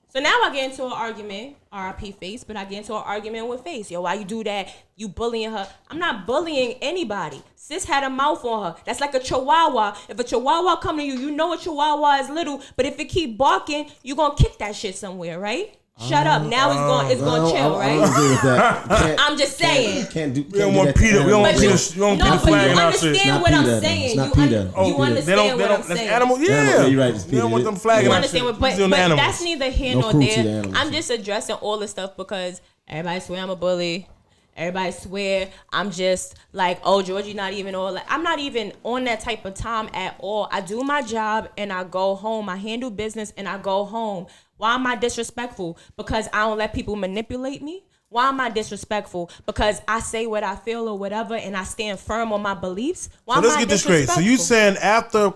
So now I get into an argument, RIP Face, but I get into an argument with Face. Yo, why you do that? You bullying her. I'm not bullying anybody. Sis had a mouth on her. That's like a chihuahua. If a chihuahua come to you, you know a chihuahua is little, but if it keep barking, you gonna kick that shit somewhere, right? Shut up. Now it's gonna chill, right? I don't agree with that. I'm just saying. We don't want Peter. We don't want Peter. We don't No, Peter but you flagging our shit. understand what I'm saying. It's not Peter. You understand what I'm That's saying. animal. Yeah, Animal, you're right, it's They Peter. don't want them flagging You our understand shit. what, but He's doing animals. that's neither here No nor cruelty to there. animals. I'm just addressing all the stuff because everybody swear I'm a bully. Everybody swear I'm just like, oh, Georgie not even all that. I'm not even on that type of time at all. I do my job and I go home. I handle business and I go home. Why am I disrespectful? Because I don't let people manipulate me? Why am I disrespectful? Because I say what I feel or whatever and I stand firm on my beliefs? Why So am let's I get this straight. So you saying after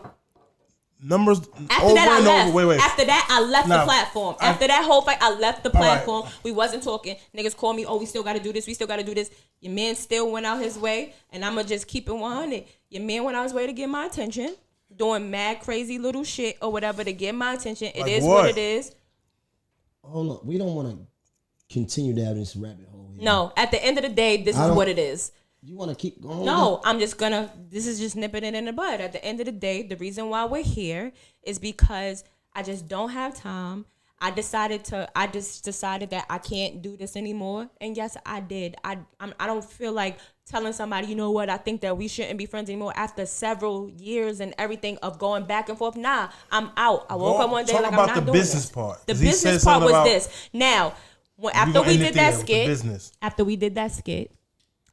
numbers After over that, I and left. over? Wait. After that, I left the platform. After that whole fight, I left the All right. platform. We wasn't talking. Niggas called me, oh, we still got to do this. We still got to do this. Your man still went out his way, and I'm going to just keep it 100. Your man went out his way to get my attention, doing mad crazy little shit or whatever to get my attention. It Like is what? what it is. Hold on. We don't want to continue down this rabbit hole here. No, at the end of the day, this is what it is. You want to keep going? No, I'm just gonna. This is just nipping it in the bud. At the end of the day, the reason why we're here is because I just don't have time. I just decided that I can't do this anymore. And yes, I did. I don't feel like telling somebody, you know what, I think that we shouldn't be friends anymore after several years and everything of going back and forth. Nah, I'm out. I woke up one day talk like about I'm not the doing business this. part. The 'Cause he business said part something was about- this. Now, after gonna we end did it that there with the skit, business. after we did that skit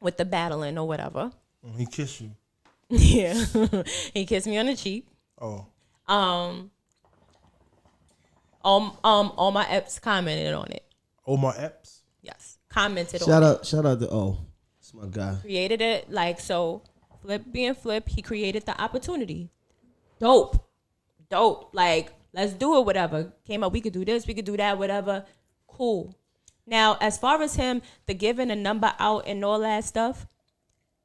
with the battling or whatever, He kissed you. yeah, he kissed me on the cheek. Oh. All my eps commented on it. Omar Epps. Yes, commented Shout on it. out to it's my guy. Created it like so. Flip being Flip, he created the opportunity. Dope. Like let's do it. Whatever came up, we could do this, we could do that, whatever. Cool. Now, as far as him, the giving a number out and all that stuff,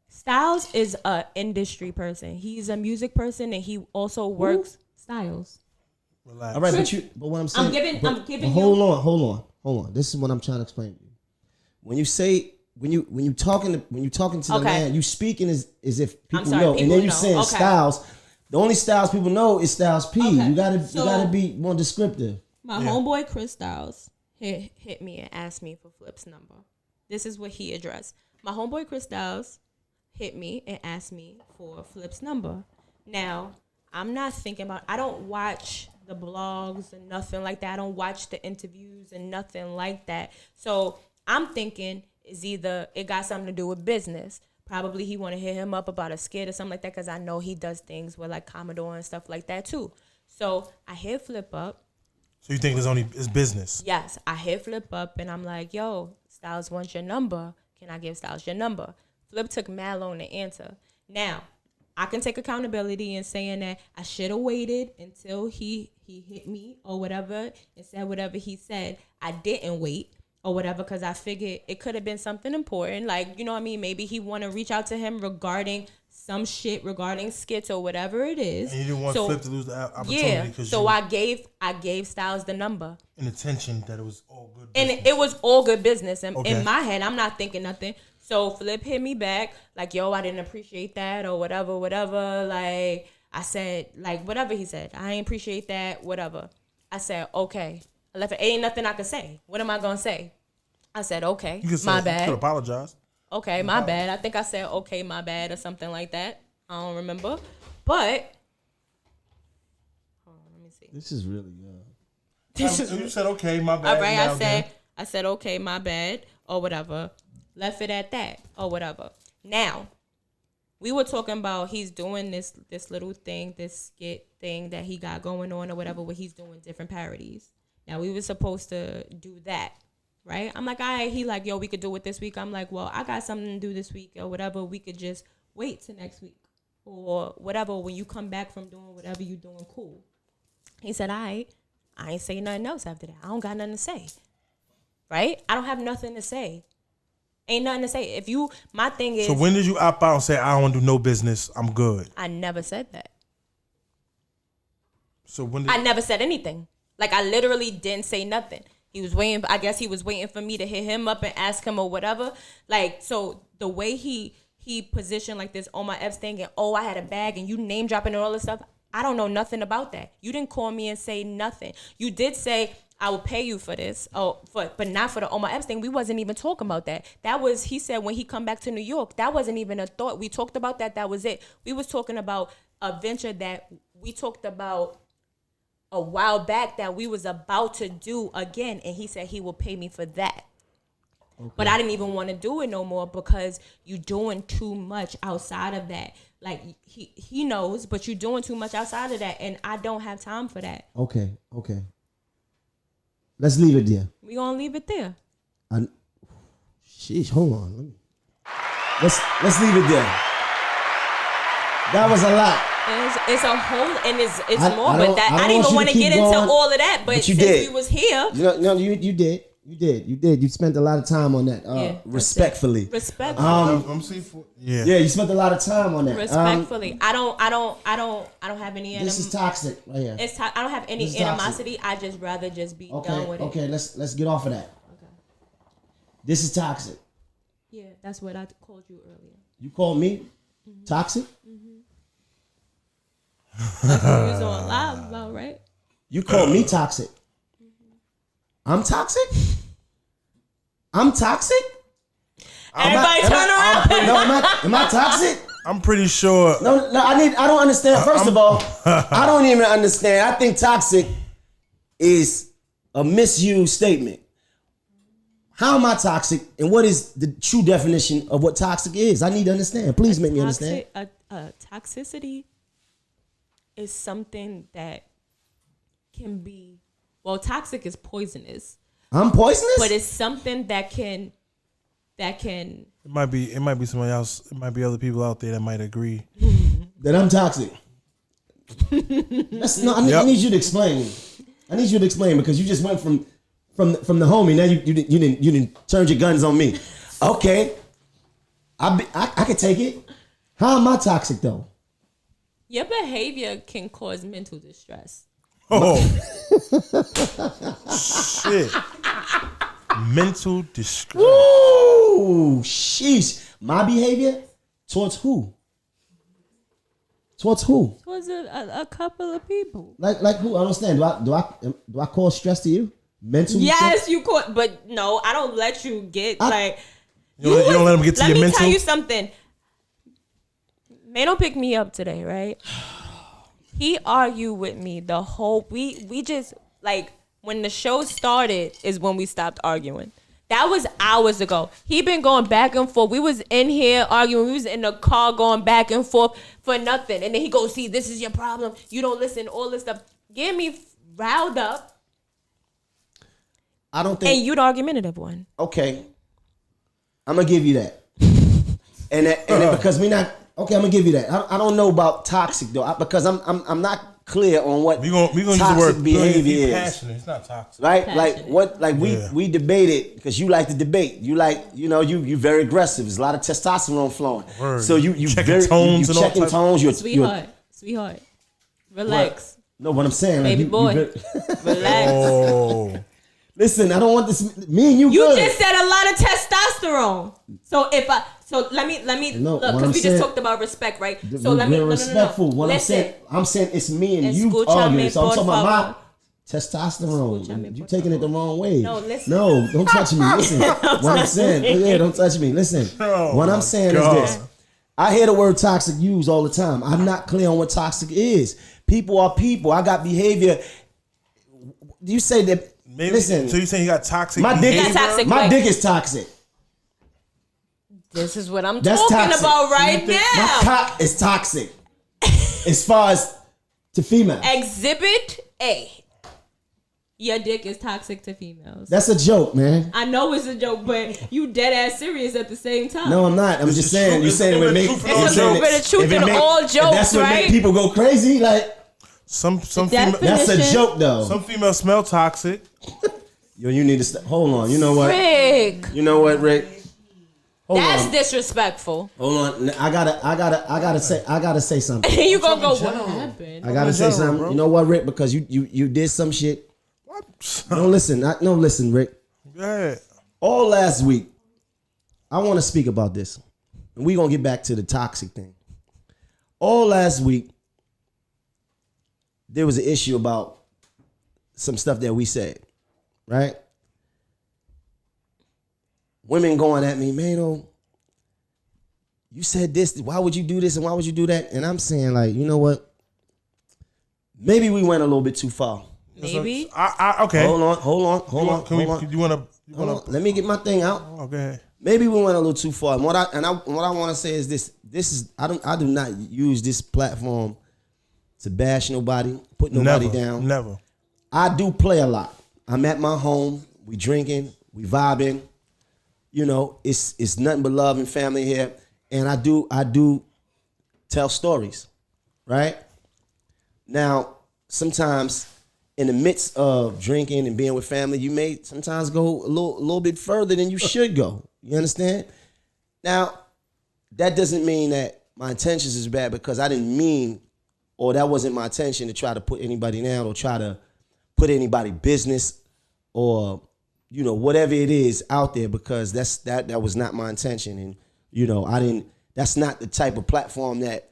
Styles is a industry person. He's a music person and he also works Styles. Relax. All right, but what I'm saying, I'm giving you. Hold on. This is what I'm trying to explain to you. When you say when you talking to the Okay. man, you speaking as if people sorry, know, people and then you know. saying Okay. Styles. The only Styles people know is Styles P. Okay. You gotta So- be more descriptive. My homeboy Chris Styles hit me and asked me for Flip's number. This is what he addressed. My homeboy Chris Styles hit me and asked me for Flip's number. Now, I'm not thinking about, I don't watch the blogs and nothing like that. I don't watch the interviews and nothing like that. So I'm thinking is either it got something to do with business. Probably he want to hit him up about a skit or something like that because I know he does things with like Commodore and stuff like that too. So I hit Flip up. So you think it's business? Yes, I hit Flip up and I'm like, yo, Styles wants your number. Can I give Styles your number? Flip took mad long to answer. Now, I can take accountability in saying that I should have waited until he hit me or whatever and said whatever he said. I didn't wait or whatever because I figured it could have been something important. Like, you know what I mean? Maybe he want to reach out to him regarding some shit, regarding skits or whatever it is. And you didn't want Flip to lose the opportunity. Yeah, so I gave Styles the number. In intention that it was all good business. And it was all good business. And in my head, I'm not thinking nothing. So Flip hit me back like, yo, I didn't appreciate that or whatever. Like, I said, like, whatever he said. I ain't appreciate that, whatever. I said, okay. I left it. Ain't nothing I could say. What am I going to say? I said, okay, my bad. You could apologize. Okay, my bad. I think I said, okay, my bad or something like that. I don't remember. But, hold on, let me see. This is really good. You said, okay, my bad. All right, I said, okay, my bad or whatever. Left it at that or whatever. Now, we were talking about he's doing this little thing, this skit thing that he got going on or whatever, where he's doing different parodies. Now, we were supposed to do that, right? I'm like, all right. He like, yo, we could do it this week. I'm like, well, I got something to do this week or whatever. We could just wait till next week or whatever. When you come back from doing whatever you're doing, cool. He said, all right. I ain't say nothing else after that. I don't got nothing to say, right? I don't have nothing to say. Ain't nothing to say. My thing is. So when did you opt out and say, I don't want to do no business, I'm good? I never said that. So when I never said anything. Like, I literally didn't say nothing. He was waiting. I guess he was waiting for me to hit him up and ask him or whatever. Like, so the way he positioned like this on my F's thing and, oh, I had a bag and you name dropping and all this stuff. I don't know nothing about that. You didn't call me and say nothing. You did say, I will pay you for this. But not for the Omar Epstein. We wasn't even talking about that. That was, he said when he come back to New York, that wasn't even a thought. We talked about that. That was it. We was talking about a venture that we talked about a while back that we was about to do again. And he said he will pay me for that. Okay. But I didn't even want to do it no more because you doing too much outside of that. Like, he knows, but you're doing too much outside of that. And I don't have time for that. Okay. Let's leave it there. We gonna leave it there. Sheesh, hold on. Let's leave it there. That was a lot. It's a whole, and it's more, but that I didn't even want to get into all of that. But since we was here, you did. You spent a lot of time on that. Respectfully. Yeah, you spent a lot of time on that. Respectfully, I don't have any. This is toxic right here. I don't have any animosity. I just rather just be done with it. Okay, let's get off of that. Okay. This is toxic. Yeah, that's what I called you earlier. You called me toxic? Mm-hmm. That's what you was on live about, right? You called me toxic. I'm toxic? Everybody turn around. Am I toxic? I'm pretty sure. No, I don't understand. First of all, I don't even understand. I think toxic is a misused statement. How am I toxic, and what is the true definition of what toxic is? I need to understand. Please make me understand. Toxicity is something that can be, well, toxic is poisonous. I'm poisonous? But it's something that can It might be somebody else. It might be other people out there that might agree that I'm toxic. I need you to explain. I need you to explain because you just went from the homie. Now you didn't turn your guns on me. Okay, I could take it. How am I toxic though? Your behavior can cause mental distress. Oh shit! Mental distress. Ooh, sheesh. My behavior towards who? Towards a couple of people. Like who? I understand. Do I cause stress to you? Mental? Yes, you cause, but no, I don't let you get You don't let them get to your mental. Let me tell you something. Maino picked me up today, right? He argued with me the whole. We just like when the show started is when we stopped arguing. That was hours ago. He been going back and forth. We was in here arguing. We was in the car going back and forth for nothing. And then he goes, see, this is your problem. You don't listen, all this stuff. Get me riled up. I don't think. And you the argumentative one. Okay. I'm going to give you that. and because we not. Okay, I'm gonna give you that. I don't know about toxic though, because I'm not clear on what we gonna use the toxic word behavior is. Passionate. It's not toxic, right? Passionate. We debated because you like to debate. You like you very aggressive. There's a lot of testosterone flowing. Word. So you Checking very tones you and all checking types. tones. Sweetheart, relax. No, what I'm saying, Baby boy. Relax. Oh, listen, I don't want this. Me and you. You good. just said a lot of testosterone. So let me No, look, what because I'm we saying- just talked about respect, right? So We're let me respectful. What Listen, I'm saying it's me and you Escúchame, arguing. So I'm talking por about my favor. testosterone. Escúchame, You por taking it the wrong way. No, listen. No, don't touch me. Listen, what I'm saying. Yeah, don't touch me. Listen, Oh, what my I'm saying God. is this. I hear the word toxic used all the time. I'm not clear on what toxic is. People are people. I got behavior. You say that. maybe. Listen, So you saying you got toxic? my dick, You behavior? got toxic. my like- dick is toxic. This is what I'm That's talking toxic. about right My now. cock is toxic. As far as to females. Exhibit A. Your dick is toxic to females. That's a joke, man. I know it's a joke, but you dead ass serious at the same time. No, I'm not. I'm just It's saying. true. You're It's saying a it would bit make. of truth in you're all It's a saying little bit of truth if it in all if jokes, that's what right? make people go crazy. Like Some Definition. that's a joke, though. Some females smell toxic. Yo, you need to hold on. You know what? Rick, You know what, Rick? Hold that's on. disrespectful. Hold on. I gotta say something. You gonna go, what general. happened? I gotta say general, something. bro. You know what, Rick? Because you did some shit. What? No, listen. No, listen, Rick. Go ahead. All last week, I want to speak about this. And we're going to get back to the toxic thing. All last week, there was an issue about some stuff that we said, right? Women going at me, Maino, you said this. Why would you do this and why would you do that? And I'm saying, like, you know what? Maybe we went a little bit too far. Maybe. Okay. Hold on. You want to? Let me get my thing out. Oh, go ahead. Maybe we went a little too far. And what I want to say is this. This is I do not use this platform to bash nobody, put nobody down. Never. I do play a lot. I'm at my home. We drinking. We vibing. You know, it's nothing but love and family here. And I do tell stories, right? Now, sometimes in the midst of drinking and being with family, you may sometimes go a little bit further than you should go. You understand? Now, that doesn't mean that my intentions is bad, because I didn't mean, or that wasn't my intention to try to put anybody down or try to put anybody business or, you know, whatever it is out there, because that was not my intention. And, you know, that's not the type of platform that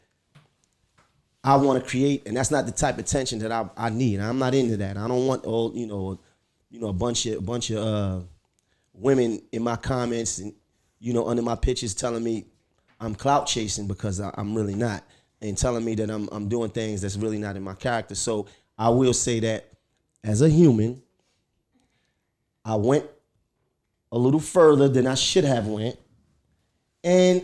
I want to create, and that's not the type of attention that I need. I'm not into that. I don't want all, you know, a bunch of women in my comments and, you know, under my pictures telling me I'm clout chasing, because I'm really not, and telling me that I'm doing things that's really not in my character. So I will say that as a human, I went a little further than I should have went, and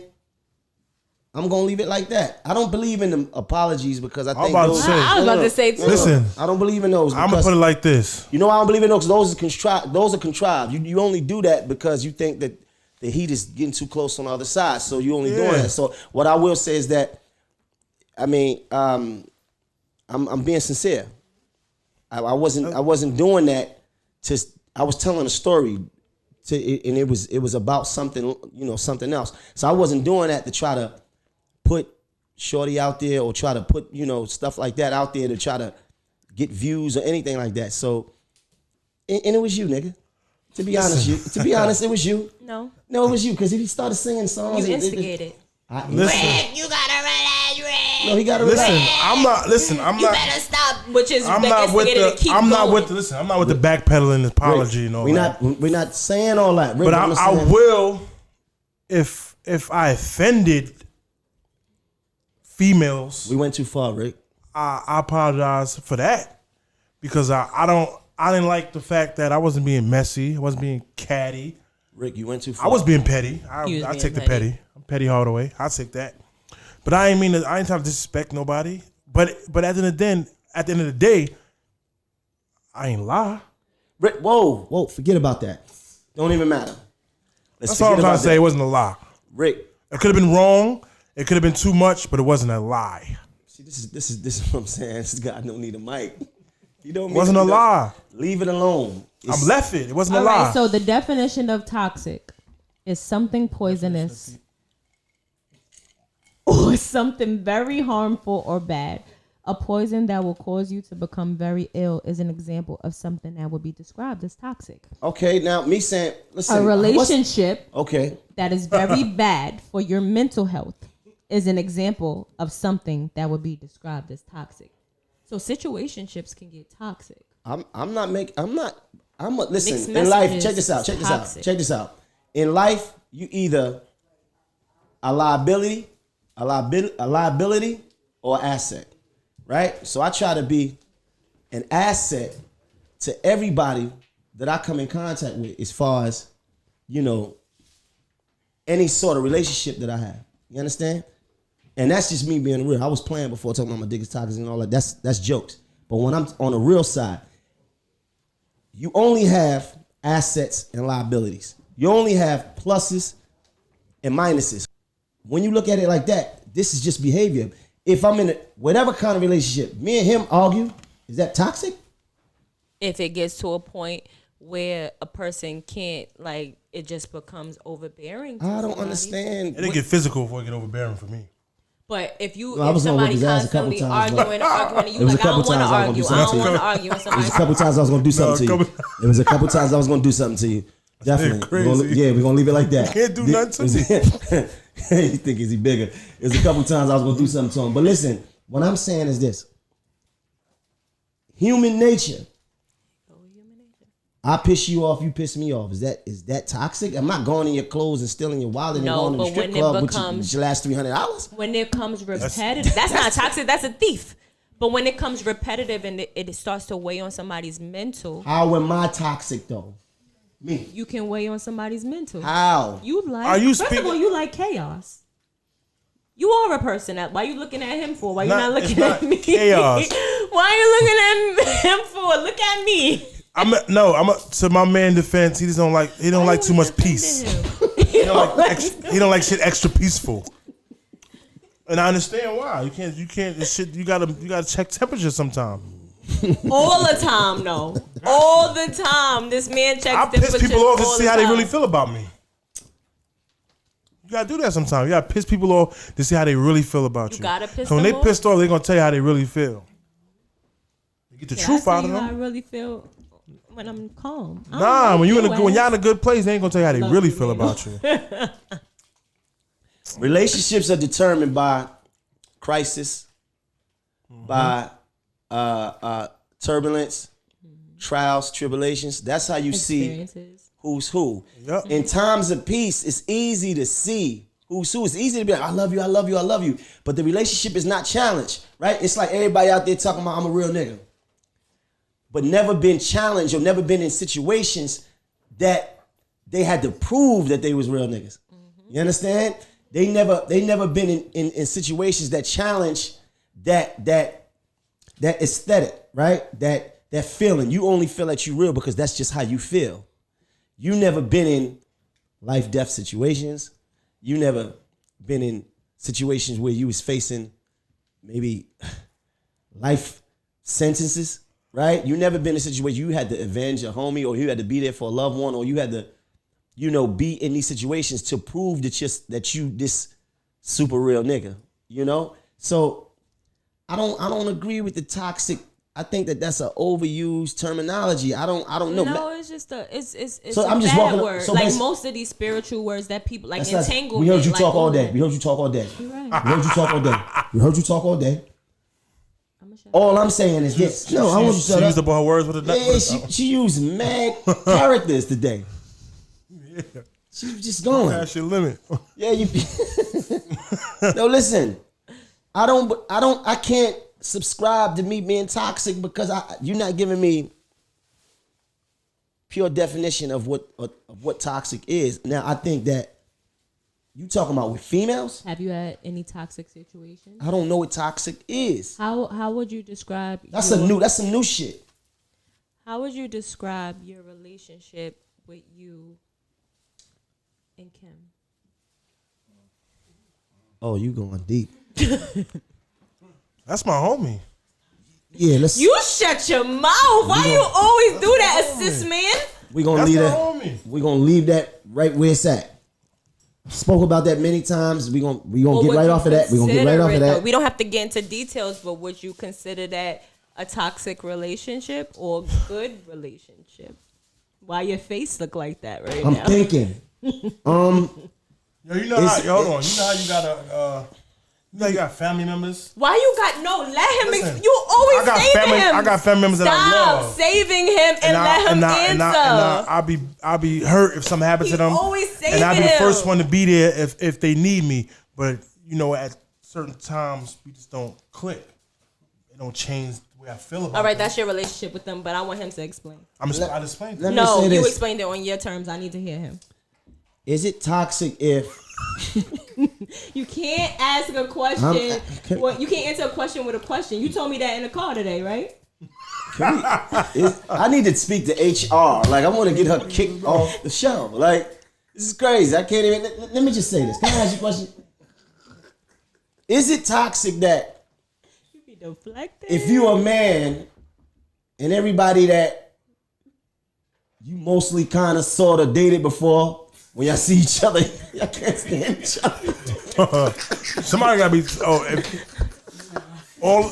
I'm gonna leave it like that. I don't believe in the apologies, because I think about to those. say. I was about to say too. Listen, I don't believe in those. I'm gonna because- put it like this. You know why I don't believe in those? Those are contrived. You only do that because you think that the heat is getting too close on the other side, so you only doing that. So what I will say is that, I mean, I'm being sincere. I wasn't doing that I was telling a story and it was about something, you know, something else. So I wasn't doing that to try to put shorty out there or try to put, you know, stuff like that out there to try to get views or anything like that. So, and it was you, nigga. To be honest, it was you. No. No, it was you, because he started singing songs. You instigated. Listen, You gotta relax, Rick. No, he got to listen. relax. I'm not. Listen, I'm You not. better stop. Which is I'm like not with instigated to keep the. I'm not going. with the. Listen, I'm not with the backpedaling apology and all that. We're not saying all that. Rick, But I'm I saying- will, if I offended females, We went too far, Rick. I apologize for that, because I didn't like the fact that I wasn't being messy, I wasn't being catty, Rick, you went too far. I was being petty. I He was being take the petty. petty. I'm petty Hardaway. I take that. But I ain't trying to disrespect nobody. But at the end of the day, I ain't lie. Rick, whoa, forget about that. Don't even matter. Let's That's all I'm forget trying about to say. that. It wasn't a lie. Rick, It could have been wrong, It could have been too much, but it wasn't a lie. See, this is what I'm saying. This guy don't need a mic. You don't. It wasn't a lie. Leave it alone. I'm left it. It wasn't a lie. All right. So the definition of toxic is something poisonous or something very harmful or bad. A poison that will cause you to become very ill is an example of something that would be described as toxic. Okay, now me saying, listen, a relationship okay that is very bad for your mental health is an example of something that would be described as toxic. So situationships can get toxic. Listen, in life, check this out. In life, you either a liability or asset. Right? So I try to be an asset to everybody that I come in contact with as far as, any sort of relationship that I have. You understand? And that's just me being real. I was playing before talking about my dick is toxic and all that. That's jokes. But when I'm on the real side, you only have assets and liabilities. You only have pluses and minuses. When you look at it like that, this is just behavior. If I'm in whatever kind of relationship, me and him argue, is that toxic? If it gets to a point where a person can't, like, it just becomes overbearing. I don't understand. It didn't get physical before it get overbearing for me. But if somebody somebody constantly arguing, and you like, I don't want to argue, I don't want to argue, and somebody. It was a couple times I was going to do something to you. It was a couple times I was going to do something to you. Definitely. We're going to leave it like that. Can't do nothing to me. You think is he bigger? It was a couple times I was going to do something to him. But listen, what I'm saying is this. Human nature. I piss you off, you piss me off. Is that toxic? I'm not going in your clothes and stealing your wallet and going to the strip club with your last $300. When it comes repetitive, that's not toxic. That's a thief. But when it comes repetitive and it starts to weigh on somebody's mental. How am I toxic though? Me. You can weigh on somebody's mental. How? First of all, you like chaos. You are a person that. Why are you looking at him for? Why you not looking at me? Chaos. Why are you looking at him for? Look at me. To my man defense, he don't like too much peace. He don't like shit extra peaceful. And I understand why. You can't this shit you gotta check temperature sometime. All the time, no. All the time. This man checks temperatures. I piss people off to see how they really feel about me. You gotta do that sometimes. You gotta piss people off to see how they really feel about you. You gotta piss them off. When they pissed off, they're gonna tell you how they really feel. You get the truth out of them. How I really feel when I'm calm. Nah, when y'all in a good place, they ain't gonna tell you how they really feel about you. Relationships are determined by crisis, by turbulence, trials, tribulations. That's how you see who's who. Yep. In times of peace, it's easy to see who's who. It's easy to be like, I love you, I love you, I love you. But the relationship is not challenged, right? It's like everybody out there talking about I'm a real nigga, but never been challenged or never been in situations that they had to prove that they was real niggas. Mm-hmm. You understand? They never been in situations that challenge that aesthetic, right? That feeling. You only feel that you real because that's just how you feel. You never been in life-death situations. You never been in situations where you was facing maybe life sentences, right? You never been in a situation you had to avenge a homie, or you had to be there for a loved one, or you had to, be in these situations to prove that you this super real nigga, So I don't agree with the toxic. I think that's an overused terminology. I don't know. No, it's just it's so a I'm just bad walking, word. So like most of these spiritual words that people like entanglement. We heard you talk all day. We heard you talk all day. You're right. We heard you talk all day. We heard you talk all day. All I'm saying is this. No, I want you to shut up. She used up her words with a Yeah, she used mad characters today. Yeah. She was just going. Past your limit. Yeah, you. No, listen. I can't subscribe to me being toxic because you're not giving me pure definition of what toxic is. Now, I think that you talking about with females. Have you had any toxic situations? I don't know what toxic is. How would you describe? That's some new shit. How would you describe your relationship with you and Kim? Oh, you going deep. That's my homie. Yeah, let's. You shut your mouth. Why you always do that, assist man? We gonna That's leave my that. homie. We gonna leave that right where it's at. Spoke about that many times. We gonna get right off of that. We gonna get right off of that. We don't have to get into details, but would you consider that a toxic relationship or good relationship? Why your face look like that right I'm now? thinking. Yo, you know how? Yo, hold on. You know how you gotta. You know you got family members. Why you got no? Let him. Listen, You always I got saving family. him. I got family members that I Stop love. saving him and let him answer. I'll be hurt if something happens to them. Always saving and I'll be the him. first one to be there if they need me. But you know, at certain times we just don't click. It don't change the way I feel about. All right, them. that's your relationship with them, but I want him to explain. I explained. Let me No, say you this. explained it on your terms. I need to hear him. Is it toxic if You can't ask a question. Well, you can't answer a question with a question. You told me that in the car today, right? I need to speak to HR? Like I want to get her kicked off the show. Like this is crazy. I can't even. Let me just say this. Can I ask you a question? Is it toxic that You be deflected. if you a man and everybody that you mostly kind of sort of dated before, when y'all see each other, y'all can't stand each other? Somebody gotta be. All.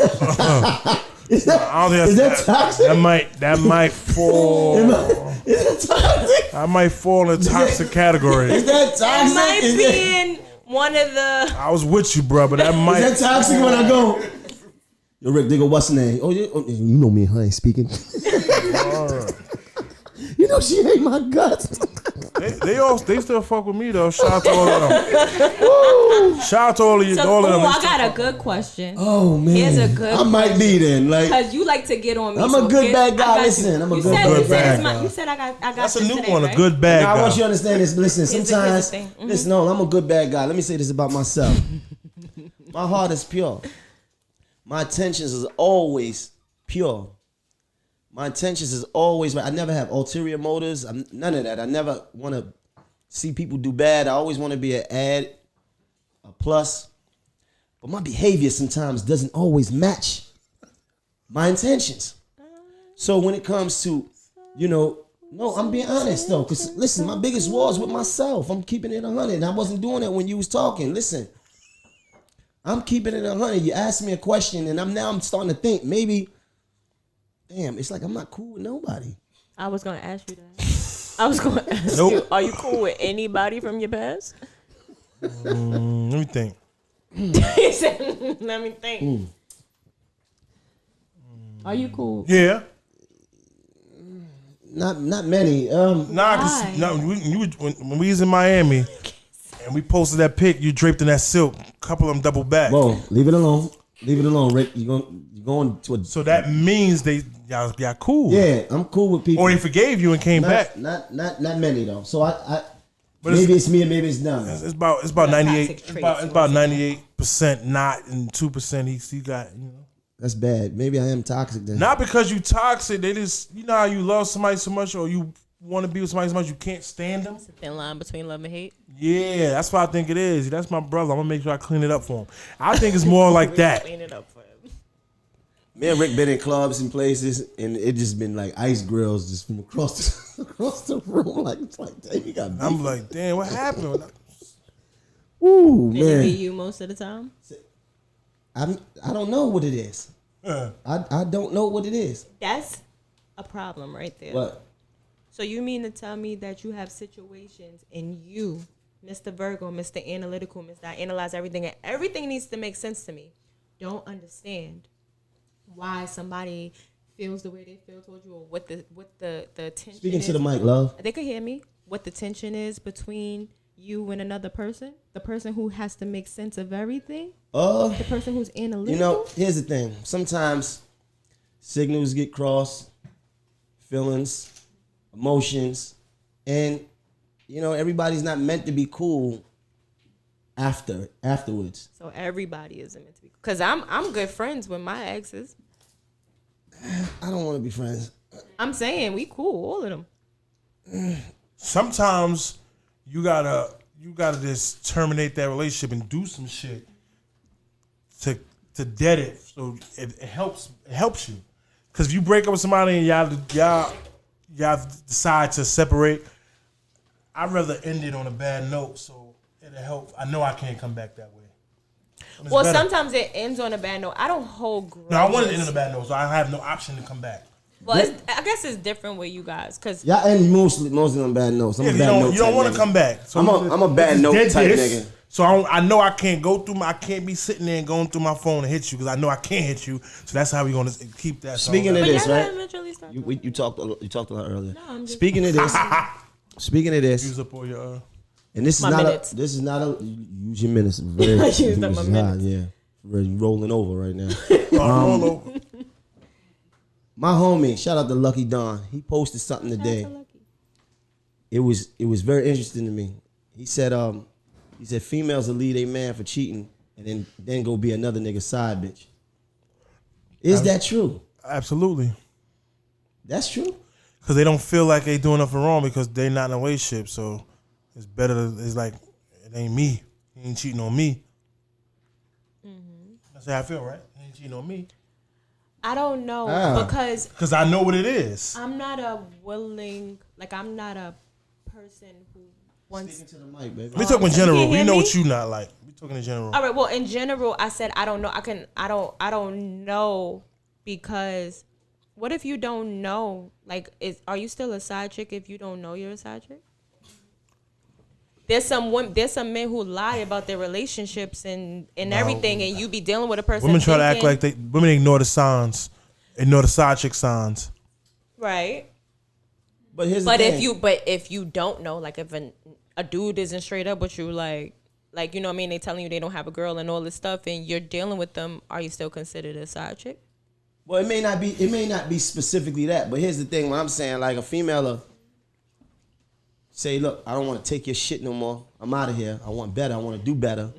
Is I don't think is that that's, toxic? that might fall. Is that toxic? I might fall in the toxic category. Is that toxic? It might Is be that- in one of the. I was with you, bro, but that might. Is that toxic when I go? Yo, Rick, they go, what's the name? Oh, yeah, you know me and her ain't speaking. You know she ain't my guts. They still fuck with me though. Shout out to all of them. Shout out to all of you. So, all of them. I got a good question. Oh man, Here's a good I might be then. Like Because you like to get on me. I'm so a good here's- bad I guy. got you. Listen, I'm a You good said- bad you said guy. it's my- You said I got That's a this new today, one. right? A good bad now, I guy. want you to understand this. Listen, Here's the sometimes thing. Mhm. listen. No, I'm a good bad guy. Let me say this about myself. My heart is pure. My intentions is always pure. My intentions is always right. I never have ulterior motives. I'm none of that. I never want to see people do bad. I always want to be an add, a plus. But my behavior sometimes doesn't always match my intentions. So when it comes to, no, I'm being honest though. Because listen, my biggest war is with myself. I'm keeping it 100. And I wasn't doing it when you was talking. Listen, I'm keeping it 100. You asked me a question and I'm starting to think maybe, damn, it's like I'm not cool with nobody. I was going to ask you that. I was going to ask Nope. you, are you cool with anybody from your past? Let me think. He said, let me think. Are you cool? Yeah. Not many. Nah, cause when we was in Miami and we posted that pic, you draped in that silk. A couple of them double back. Whoa, leave it alone. Leave it alone, Rick. You're going to a. So that means y'all cool. Yeah, I'm cool with people. Or he forgave you and came back. Not many though. So I But maybe it's me and maybe it's them. It's about Toxic 98. traits, It's about 98% not and 2% he got. That's bad. Maybe I am toxic then. Not because you toxic. They just how you love somebody so much or you want to be with somebody so much you can't stand them. It's a thin line between love and hate. Yeah, that's what I think it is. That's my brother. I'm gonna make sure I clean it up for him. I think it's more like that. Clean it up for him. Me and Rick been in clubs and places, and it just been like ice grills just from across the room. Like it's like, damn, you got beef. I'm like, damn, what happened? Ooh Did it be man, you most of the time? I don't know what it is. I don't know what it is. That's a problem right there. What? So you mean to tell me that you have situations and you, Mr. Virgo, Mr. Analytical, Mr. I analyze everything and everything needs to make sense to me. Don't understand why somebody feels the way they feel towards you or what the tension Speaking is. to the mic, love. They could hear me. What the tension is between you and another person. The person who has to make sense of everything. The person who's analytical. Here's the thing. Sometimes signals get crossed, feelings, emotions, and everybody's not meant to be cool afterwards. So everybody isn't meant to be. Because I'm good friends with my exes. I don't want to be friends. I'm saying we cool, all of them. Sometimes you gotta you gotta just terminate that relationship and do some shit to dead it, so it helps you. Because if you break up with somebody and y'all decide to separate, I'd rather end it on a bad note, so it'll help. I know I can't come back that way. Well, sometimes it ends on a bad note. I don't hold grudges. No, I want it to end on a bad note, so I have no option to come back. Well, I guess it's different with you guys, cause y'all end mostly on bad notes. I'm a bad note. You don't want to come back. So I'm a bad note type nigga. So I know I can't go through I can't be sitting there and going through my phone and hit you because I know I can't hit you. So that's how we gonna keep that. Speaking of this, right? You talked a lot earlier. No, speaking of this, use up all your. And this is not a use your minutes. Very, I used up my minutes. Yeah, you rolling over right now. Roll over. My homie, shout out to Lucky Don. He posted something today. It was very interesting to me. He said females will leave a man for cheating and then go be another nigga's side bitch. Is that true? Absolutely. That's true. Because they don't feel like they doing nothing wrong because they not in a relationship. So it's better. It's like it ain't me. He ain't cheating on me. That's how I feel, right? He ain't cheating on me. I don't know because I know what it is. I'm not a person who wants. Speaking to the mic, baby. We talking in general. We know what you not like. We talking in general. All right. Well, in general, I said I don't know. I don't know because what if you don't know? Like, are you still a side chick if you don't know you're a side chick? There's some men who lie about their relationships and everything, and you be dealing with a person. Women try to act like women ignore the signs, ignore the side chick signs. Right. But here's the thing. if you don't know, like if a dude isn't straight up with you, like you know what I mean, they telling you they don't have a girl and all this stuff, and you're dealing with them, are you still considered a side chick? Well, it may not be specifically that, but here's the thing. What I'm saying, like a female say, look, I don't want to take your shit no more. I'm out of here. I want better. I want to do better.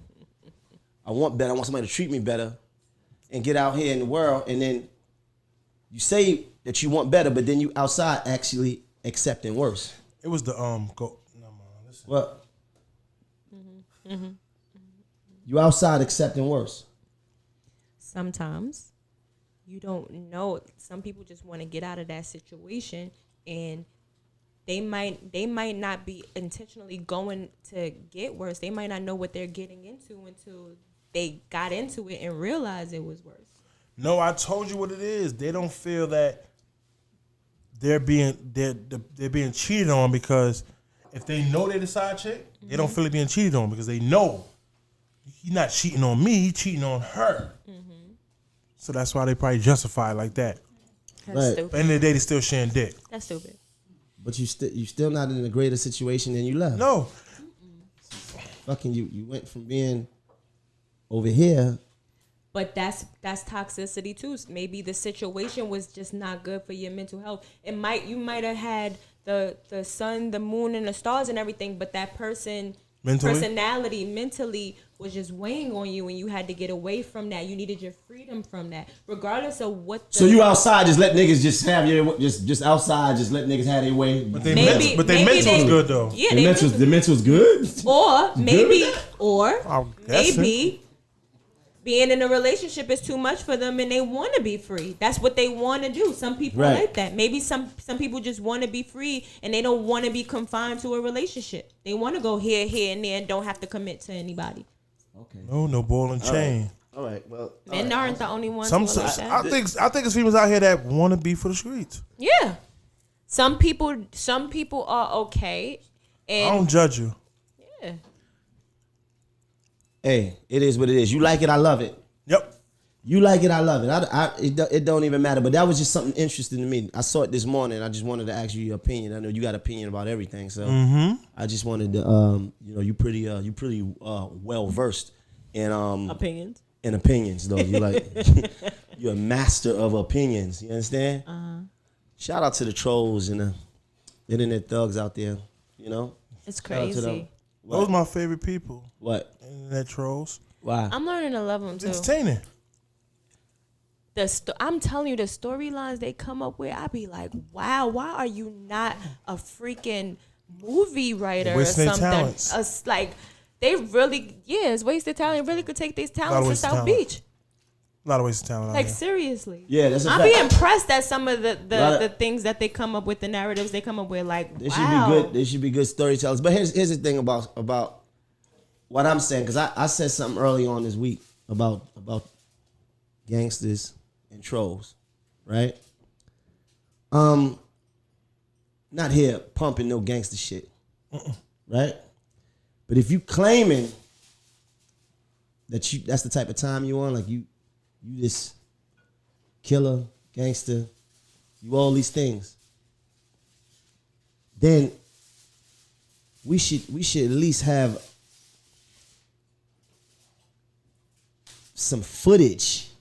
I want better. I want somebody to treat me better and get out here in the world. And then you say that you want better, but then you outside actually accepting worse. It was the listen. What? You outside accepting worse. Sometimes you don't know. Some people just want to get out of that situation, and they might not be intentionally going to get worse. They might not know what they're getting into until they got into it and realized it was worse. No, I told you what it is. They don't feel that they're being cheated on because if they know they're the side chick, they don't feel like being cheated on because they know he's not cheating on me, he's cheating on her. So that's why they probably justify it like that. That's stupid. At the end of the day, they still sharing dick. That's stupid. But you still not in a greater situation than you left. No. Fucking you went from being over here. But that's toxicity too. Maybe the situation was just not good for your mental health. You might have had the sun, the moon, and the stars and everything, but that personality mentally was just weighing on you, and you had to get away from that. You needed your freedom from that, regardless of what. So you outside just let niggas just have your just outside just let niggas have their way. But they mental was good though. Yeah, the mental's good. Or maybe Maybe being in a relationship is too much for them and they want to be free. That's what they want to do. Some people like that. Maybe some people just want to be free and they don't want to be confined to a relationship. They want to go here, and there and don't have to commit to anybody. Okay. No ball and chain. All right. Well, Men aren't the only ones. I think it's females out here that want to be for the streets. Yeah. Some people are okay. And I don't judge you. Yeah. Hey, it is what it is. You like it, I love it. Yep. You like it, I love it. It don't even matter. But that was just something interesting to me. I saw it this morning. I just wanted to ask you your opinion. I know you got opinion about everything, so I just wanted to. You pretty well versed in Opinions. In opinions, though. You like you're a master of opinions. You understand? Shout out to the trolls and the internet thugs out there. You know, It's crazy. Those are my favorite people. What? Internet trolls. Why? I'm learning to love them too. It's entertaining. I'm telling you, the storylines they come up with, I be like, wow, why are you not a freaking movie writer or Wasting their something. talents. Like they really, it's wasted talent. Really could take these talents to South Beach. A lot of wasted talent. Like seriously. Yeah, that's a I'll fact. be impressed at some of the things that they come up with, the narratives they come up with. Like They wow. should be good. They should be good storytellers. But here's the thing about what I'm saying, because I said something early on this week about gangsters and trolls, right? Not here pumping no gangster shit, right? But if you claiming that that's the type of time you on, like you this killer, gangster, you all these things, then we should at least have some footage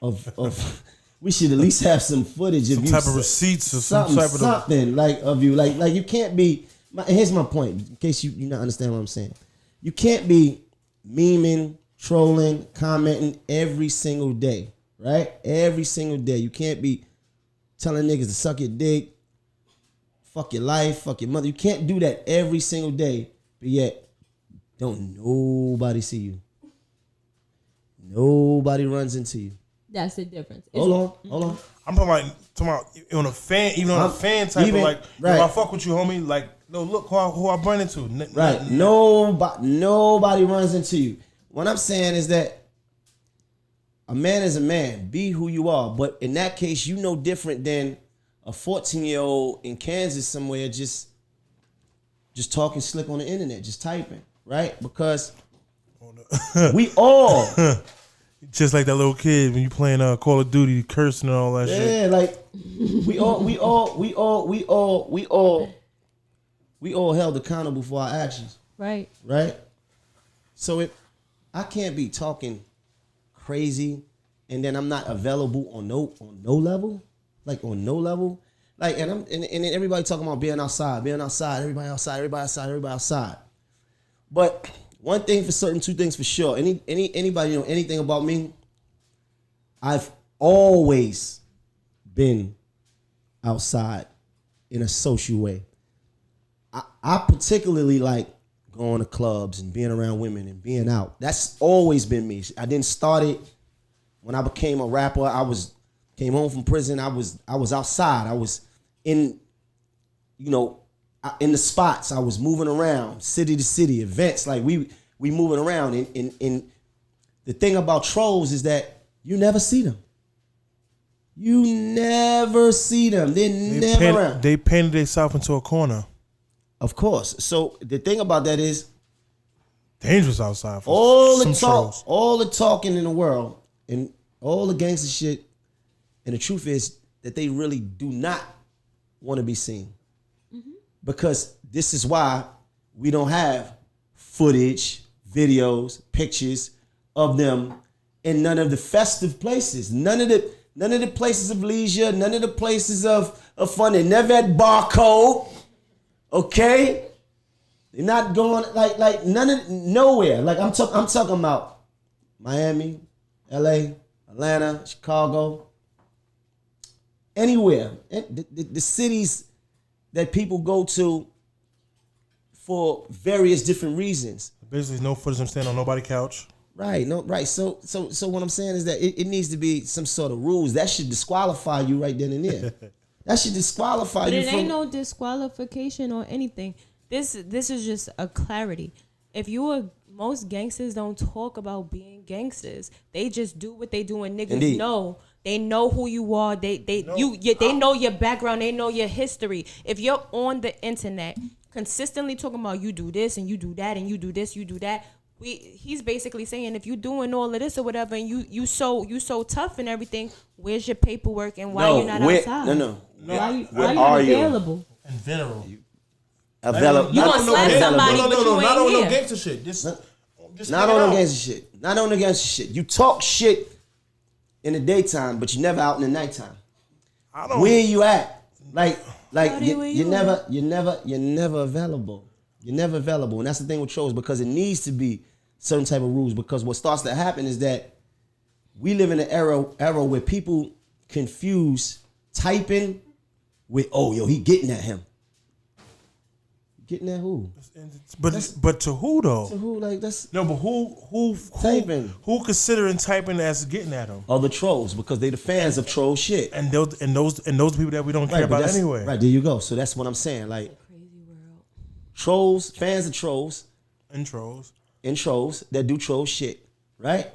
of we should at least have some footage of some you, type of receipts or something like of you, like you can't be. Here's my point, in case you not understand what I'm saying. You can't be memeing, trolling, commenting every single day, right? Every single day. You can't be telling niggas to suck your dick, fuck your life, fuck your mother. You can't do that every single day, but yet don't nobody see you. Nobody runs into you. That's the difference. Hold on. I'm talking about on a fan, even on a fan type of like, right. If I fuck with you, homie, like, no, look who I run into. Right. Nobody runs into you. What I'm saying is that a man is a man. Be who you are. But in that case, you no different than a 14-year-old in Kansas somewhere just talking slick on the internet, just typing, right? Because we all... Just like that little kid when you playing Call of Duty, cursing and all that shit. Yeah, like we all held accountable for our actions. Right. Right? So I can't be talking crazy and then I'm not available on no level. Like on no level. Like and everybody talking about being outside, everybody outside. But one thing for certain, two things for sure. Anybody know anything about me? I've always been outside in a social way. I particularly like going to clubs and being around women and being out. That's always been me. I didn't start it when I became a rapper. Came home from prison. I was outside. I was in the spots. I was moving around city to city, events. Like we moving around. And the thing about trolls is that you never see them. You never see them. They're never around. They painted themselves into a corner. Of course. So the thing about that is dangerous outside for all some the talk, trolls. all the talking in the world and all the gangster shit. And the truth is that they really do not want to be seen. Mm-hmm. Because this is why we don't have footage, videos, pictures of them in none of the festive places. None of the places of leisure, none of the places of fun. They never had Barcode. Okay? They're not going like nowhere. Like I'm talking about Miami, LA, Atlanta, Chicago. Anywhere. The cities that people go to for various different reasons. Basically, no footage of them standing on nobody's couch. Right. No. Right. So what I'm saying is that it needs to be some sort of rules that should disqualify you right then and there. That should disqualify you. But it ain't no disqualification or anything. This is just a clarity. If most gangsters don't talk about being gangsters. They just do what they do, and niggas know. They know who you are. They know your background. They know your history. If you're on the internet consistently talking about you do this and you do that and you do this, you do that, he's basically saying if you're doing all of this or whatever and you so tough and everything, where's your paperwork and why you're not outside? No. Why you available? In general. Available. You gonna slap somebody, but you not on ain't no here. gangster shit. Not on no gangster shit. Not on the gangster shit. You talk shit in the daytime, but you're never out in the nighttime. Where you at? Like you're never available. You're never available, and that's the thing with trolls, because it needs to be certain type of rules. Because what starts to happen is that we live in an era where people confuse typing with, oh, yo, he getting at him. Getting at who? But to who though? To who? Like that's no, but who typing? Who considering typing as getting at him? Other trolls, because they the fans of troll shit. And those people that we don't care about anyway. Right, there you go. So that's what I'm saying. Like It's a crazy world. trolls, fans of trolls, And trolls that do troll shit. Right?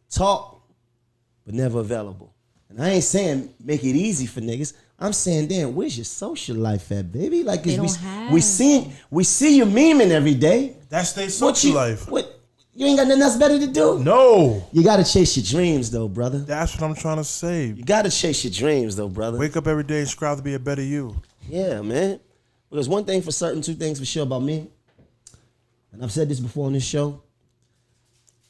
Talk, but never available. And I ain't saying make it easy for niggas. I'm saying, damn, where's your social life at, baby? Like, They we don't see you memeing every day. That's their social life. What? You ain't got nothing else better to do? No. You gotta chase your dreams, though, brother. That's what I'm trying to say. You gotta chase your dreams, though, brother. Wake up every day and strive to be a better you. Yeah, man. Because one thing for certain, two things for sure about me, and I've said this before on this show,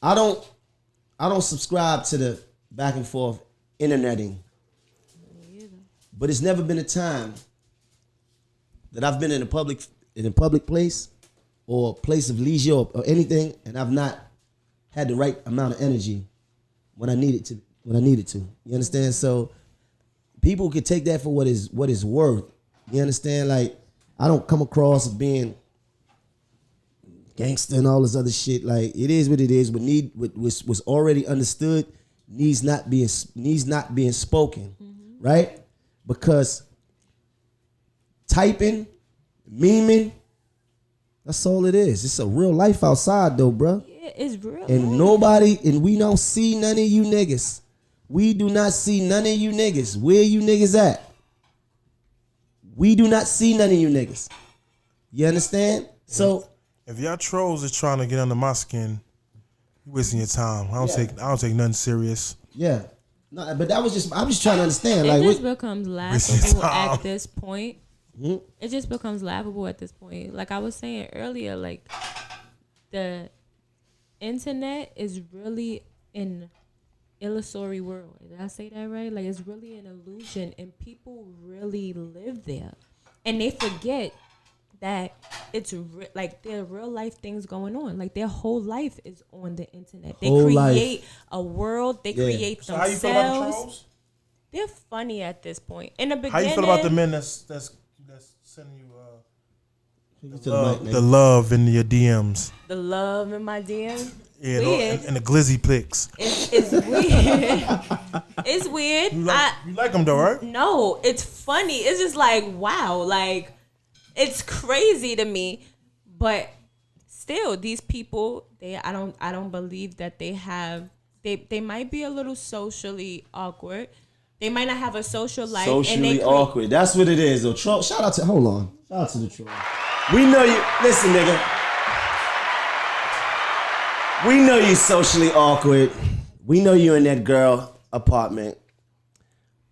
I don't subscribe to the back and forth interneting. But it's never been a time that I've been in a public place or place of leisure or anything, and I've not had the right amount of energy when I needed to. You understand? So people could take that for what is worth. You understand? Like, I don't come across as being gangster and all this other shit. Like, it is what it is. What was already understood needs not being spoken, right? Because typing, memeing, that's all it is. It's a real life outside though, bro. Yeah, it's real. And we don't see none of you niggas. We do not see none of you niggas. Where you niggas at? We do not see none of you niggas. You understand? So if y'all trolls is trying to get under my skin, you wasting your time. I don't take nothing serious. Yeah. No, but I'm just trying to understand. It Like, just becomes laughable at this point. Mm-hmm. It just becomes laughable at this point. Like I was saying earlier, like the internet is really an illusory world. Did I say that right? Like it's really an illusion, and people really live there, and they forget that it's like there are real life things going on. Like their whole life is on the internet. They create a world. They create themselves. So how you feel about the trolls? They're funny at this point. In the beginning, how you feel about the men that's sending you the love in your DMs? The love in my DMs. Yeah, and the glizzy pics. It's weird. It's weird. You like them though, right? No, it's funny. It's just like wow, like. It's crazy to me, but still, these people, I don't believe that they might be a little socially awkward. They might not have a social life. Socially awkward. That's what it is. Though. Troll. Shout out to the troll. We know you. Listen, nigga. We know you socially awkward. We know you in that girl apartment.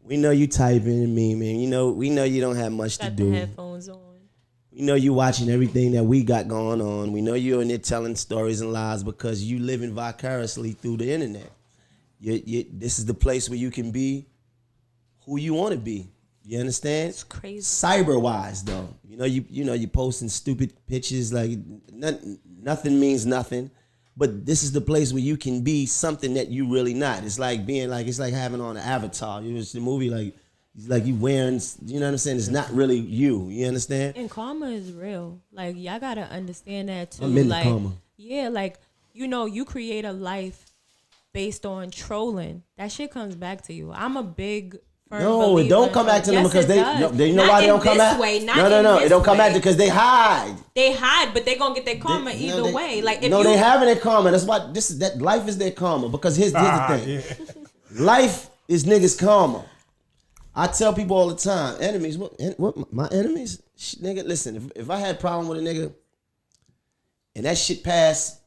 We know you typing and memeing. We know you don't have much to do. Got the headphones on. We know you watching everything that we got going on. We know you're in there telling stories and lies because you living vicariously through the internet. This is the place where you can be who you want to be. You understand? It's crazy. Cyber-wise, though. You posting stupid pictures like nothing means nothing. But this is the place where you can be something that you really not. It's like having on an avatar. It's the movie like you wearing, you know what I'm saying? It's not really you. You understand? And karma is real. Like y'all gotta understand that too. I'm into like karma. Yeah, like you create a life based on trolling. That shit comes back to you. I'm a big firm believer. It don't come back to them because they know why they don't come back. No. It don't come back because they hide. They hide, but they gonna get their karma either way. Like if they having their karma. That's why that life is their karma. Because here's the thing. Yeah. Life is niggas' karma. I tell people all the time, enemies, what my enemies? Nigga, listen, if I had a problem with a nigga and that shit passed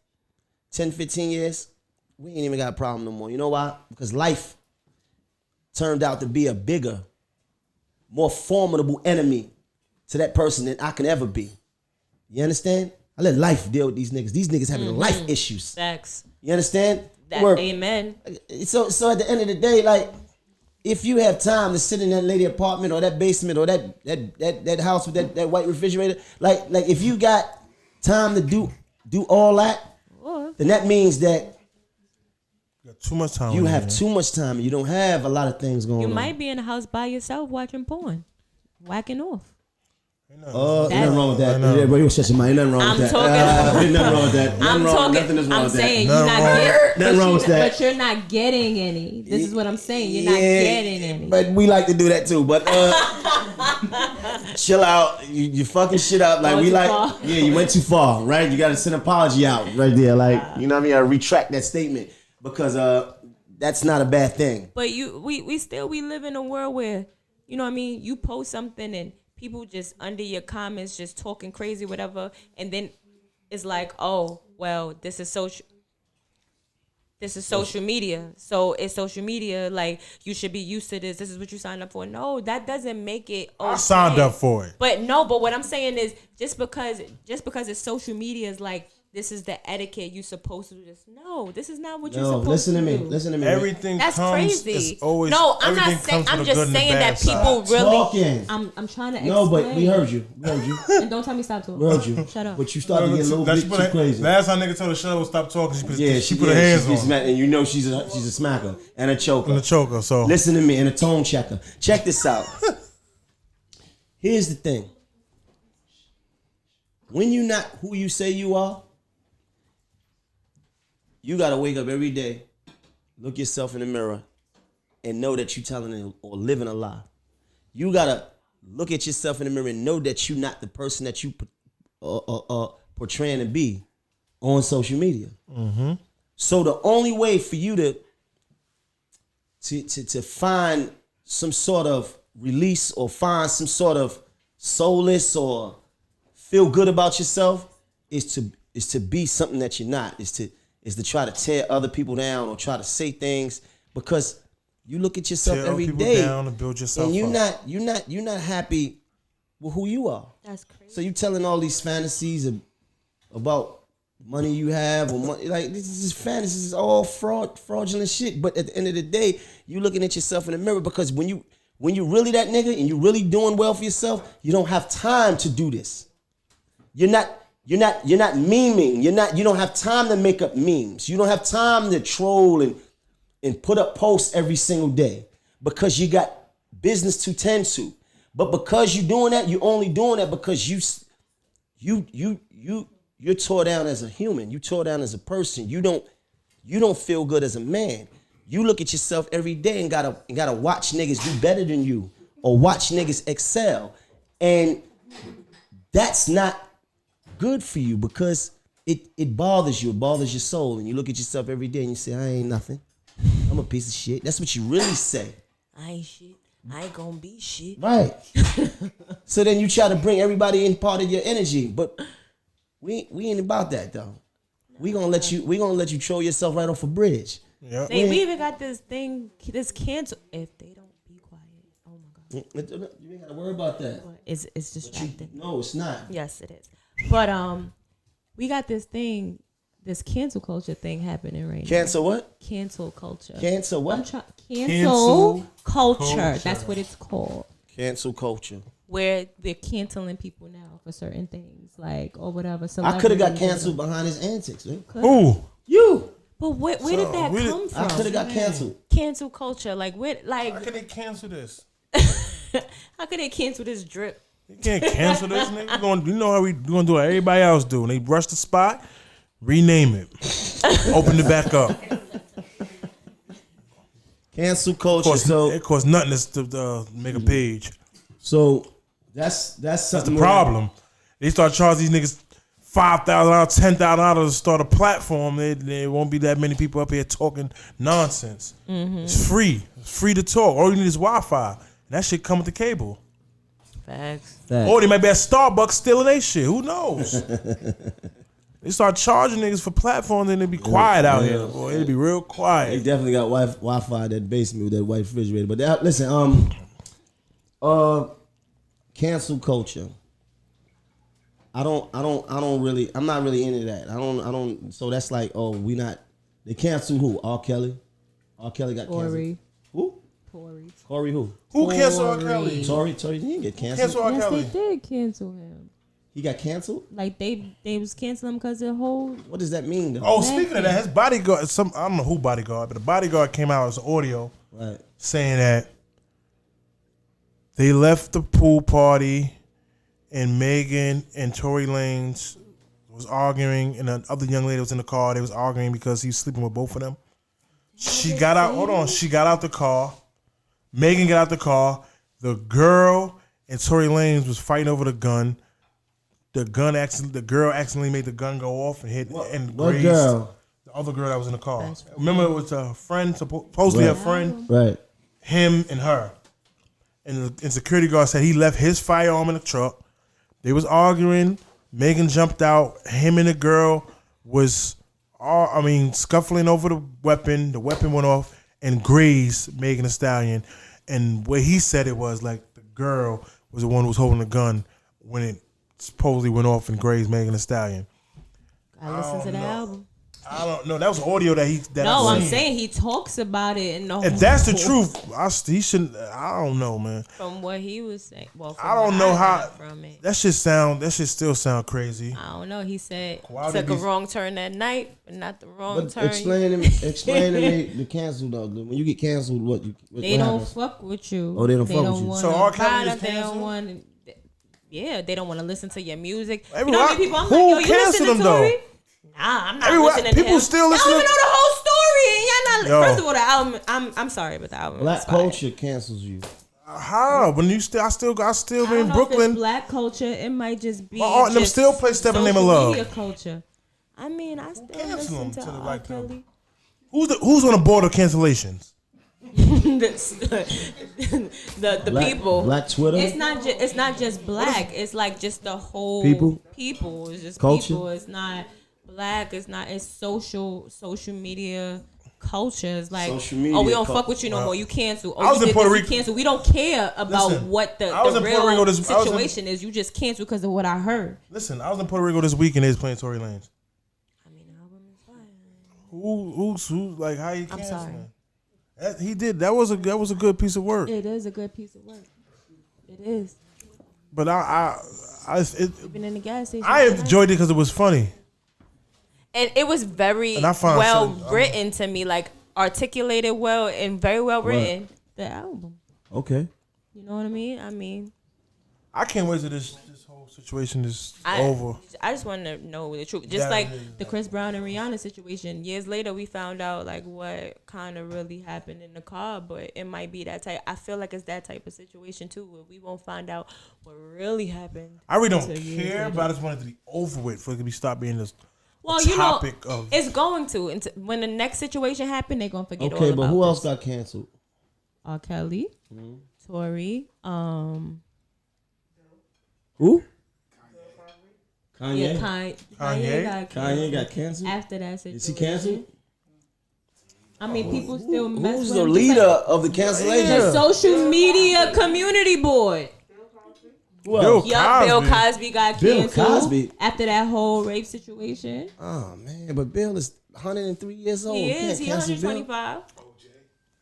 10, 15 years, we ain't even got a problem no more. You know why? Because life turned out to be a bigger, more formidable enemy to that person than I can ever be. You understand? I let life deal with these niggas. These niggas having life issues. Facts. You understand? Amen. So at the end of the day, like, if you have time to sit in that lady apartment or that basement or that house with that white refrigerator, like if you got time to do all that, then that means that you got too much time. You have too much time. You don't have a lot of things going on. You might be in the house by yourself watching porn. whacking off. Oh, nothing wrong with that. Everybody was shut your mind. Nothing wrong with that. Nothing wrong with that. Nothing is wrong with that. I'm saying you're not getting. Nothing wrong with that. But you're not getting any. This is what I'm saying. You're not getting any. But we like to do that too. But chill out. You fucking shit up. Like we like. Far. Yeah, you went too far. Right. You got to send an apology out right there. Like you know what I mean. I retract that statement because that's not a bad thing. But we live in a world where you know what I mean. You post something and people just under your comments just talking crazy, whatever, and then it's like, oh, well, this is social media. So it's social media. Like you should be used to this. This is what you signed up for. No, that doesn't make it okay. I signed up for it. But what I'm saying is just because it's social media is like this is the etiquette you supposed to do this. No, this is not what you're supposed to do. Listen to me. Everything that's comes, crazy. Always, no, I'm not saying. I'm just saying that people really. I'm trying to. No, but we heard you. And don't tell me stop talking. We heard you. Shut up. But you started getting a little bit too crazy. Last time nigga told her shut up, stop talking. She put her hands on. And you know she's a smacker and a choker. So listen to me, and a tone checker. Check this out. Here's the thing. When you're not who you say you are, you gotta wake up every day, look yourself in the mirror, and know that you're telling or living a lie. You gotta look at yourself in the mirror and know that you're not the person that you portraying to be on social media. Mm-hmm. So the only way for you to find some sort of release or find some sort of solace or feel good about yourself is to be something that you're not. Is to try to tear other people down or try to say things because you look at yourself every day down and build yourself and up. you're not happy with who you are. That's crazy. So you telling all these fantasies about money you have or money, like this is fantasies, is all fraudulent shit. But at the end of the day, you looking at yourself in the mirror because when you really that nigga and you really doing well for yourself, you don't have time to do this. You're not memeing. You don't have time to make up memes. You don't have time to troll and put up posts every single day because you got business to tend to. But because you're doing that, you're only doing that because you're tore down as a human. You tore down as a person. You don't feel good as a man. You look at yourself every day and gotta watch niggas do better than you or watch niggas excel. And that's not good for you because it bothers you. It bothers your soul. And you look at yourself every day and you say, I ain't nothing. I'm a piece of shit. That's what you really say. I ain't shit. I ain't gonna be shit. Right. So then you try to bring everybody in part of your energy. But we ain't about that though. We gonna let you throw yourself right off a bridge. Yep. We even got this thing, this cancel. If they don't be quiet, oh my God. You ain't gotta worry about that. It's distracting. No, it's not. Yes, it is. But we got this thing, this cancel culture thing happening right now. Cancel what? Cancel culture. Cancel what? Cancel culture. That's what it's called. Cancel culture. Where they're canceling people now for certain things, like or whatever. I could have got canceled behind his antics. Man. Who? You. But where did that come from? I could have got canceled. Cancel culture, like what? Like how can they cancel this? How could they cancel this drip? You can't cancel this, nigga. You know how we gonna do what everybody else do. When they rush the spot, rename it, open it back up. Cancel culture. So it costs nothing to make a page. So that's something. The problem. They start charging these niggas $5,000, $10,000 to start a platform. There won't be that many people up here talking nonsense. Mm-hmm. It's free. It's free to talk. All you need is Wi-Fi. And that shit come with the cable. Facts. Or they might be at Starbucks stealing their shit. Who knows? They start charging niggas for platforms and they be quiet out here. Boy, it'd be real quiet. They definitely got Wi-Fi in that basement with that white refrigerator. But listen, cancel culture. I'm not really into that. I don't. So that's like, they cancel who? R. Kelly. R. Kelly got canceled. Who? Corey who? Who canceled R. Kelly? Tory didn't get canceled. Cancel R. Kelly. Yes, they did cancel him. He got canceled? Like they was canceling him because of the whole. What does that mean though? Oh, speaking of that, his bodyguard, I don't know who bodyguard, but the bodyguard came out as audio saying that They left the pool party, and Megan and Tory Lanez was arguing, and the other young lady was in the car. They was arguing because he was sleeping with both of them. She got out. Hold on. She got out the car. Megan got out the car. The girl and Tory Lanez was fighting over the gun. The girl accidentally made the gun go off and hit and grazed girl? the other girl that was in the car. Remember, it was a friend, supposedly a friend. Right. Him and her. And security guard said he left his firearm in the truck. They was arguing. Megan jumped out. Him and the girl was, scuffling over the weapon. The weapon went off and grazed Megan Thee Stallion. And what he said it was like the girl was the one who was holding the gun when it supposedly went off and grazed Megan Thee Stallion. I listened to the album. I don't know. That was audio that I'm saying he talks about it in the whole. If that's the truth, he shouldn't. I don't know, man. From what he was saying, I don't know how. From it. That shit still sound crazy. I don't know. He said took a wrong turn that night, but not the wrong turn. Explain to me the cancel though. When you get canceled, what they don't fuck with you. Oh, they don't fuck with you. So R. Kelly is canceled. Yeah, they don't want to listen to your music. Everyone, you know how many people I'm who like, yo, you listen to Tory? Nah, I'm not listening to him. People still listen. Y'all don't even know the whole story. Y'all not. First of all, the album. I'm sorry, but the album. Black culture cancels you. How? When you still, I still in Brooklyn. Black culture. It might just be. And them still play Step in the Name of Love. Media culture. I mean, I still listen to R. Kelly. Who's on the board of cancellations? the people. Black Twitter. It's not just black. It's like just the whole people. It's just culture. People. It's not black. It's social media culture. It's like we don't fuck with you no more. You cancel. I was in Puerto Rico. Cancel. We don't care about what the real situation is. You just cancel because of what I heard. Listen, I was in Puerto Rico this week and they was playing Tory Lanez. I mean, the album is fire. Who like how you cancel? I'm sorry. He did. That was a good piece of work. It is a good piece of work. It is. But even in the gas station. I enjoyed it because it was funny. And it was very well written to me, like articulated well and very well written. The album. Okay. You know what I mean? I can't wait till this whole situation is over. I just want to know the truth. Just the Chris Brown and Rihanna situation. Years later, we found out like what kind of really happened in the car, but it might be that type. I feel like it's that type of situation too, where we won't find out what really happened. I really don't care, but I just wanted to be over with for it to be stop being this. Well, topic of it's going to. When the next situation happen, they're gonna forget all about it. Okay, but who else got canceled? R. Kelly, Tory, who? Kanye. Yeah, Kanye got canceled. After that situation, is he canceled? I mean, people still mess with him. Who's the leader of the cancellation? The social media community board. Bill Cosby got canceled. Bill Cosby. After that whole rape situation. Oh man, but Bill is 103 years old. He is. He's 125.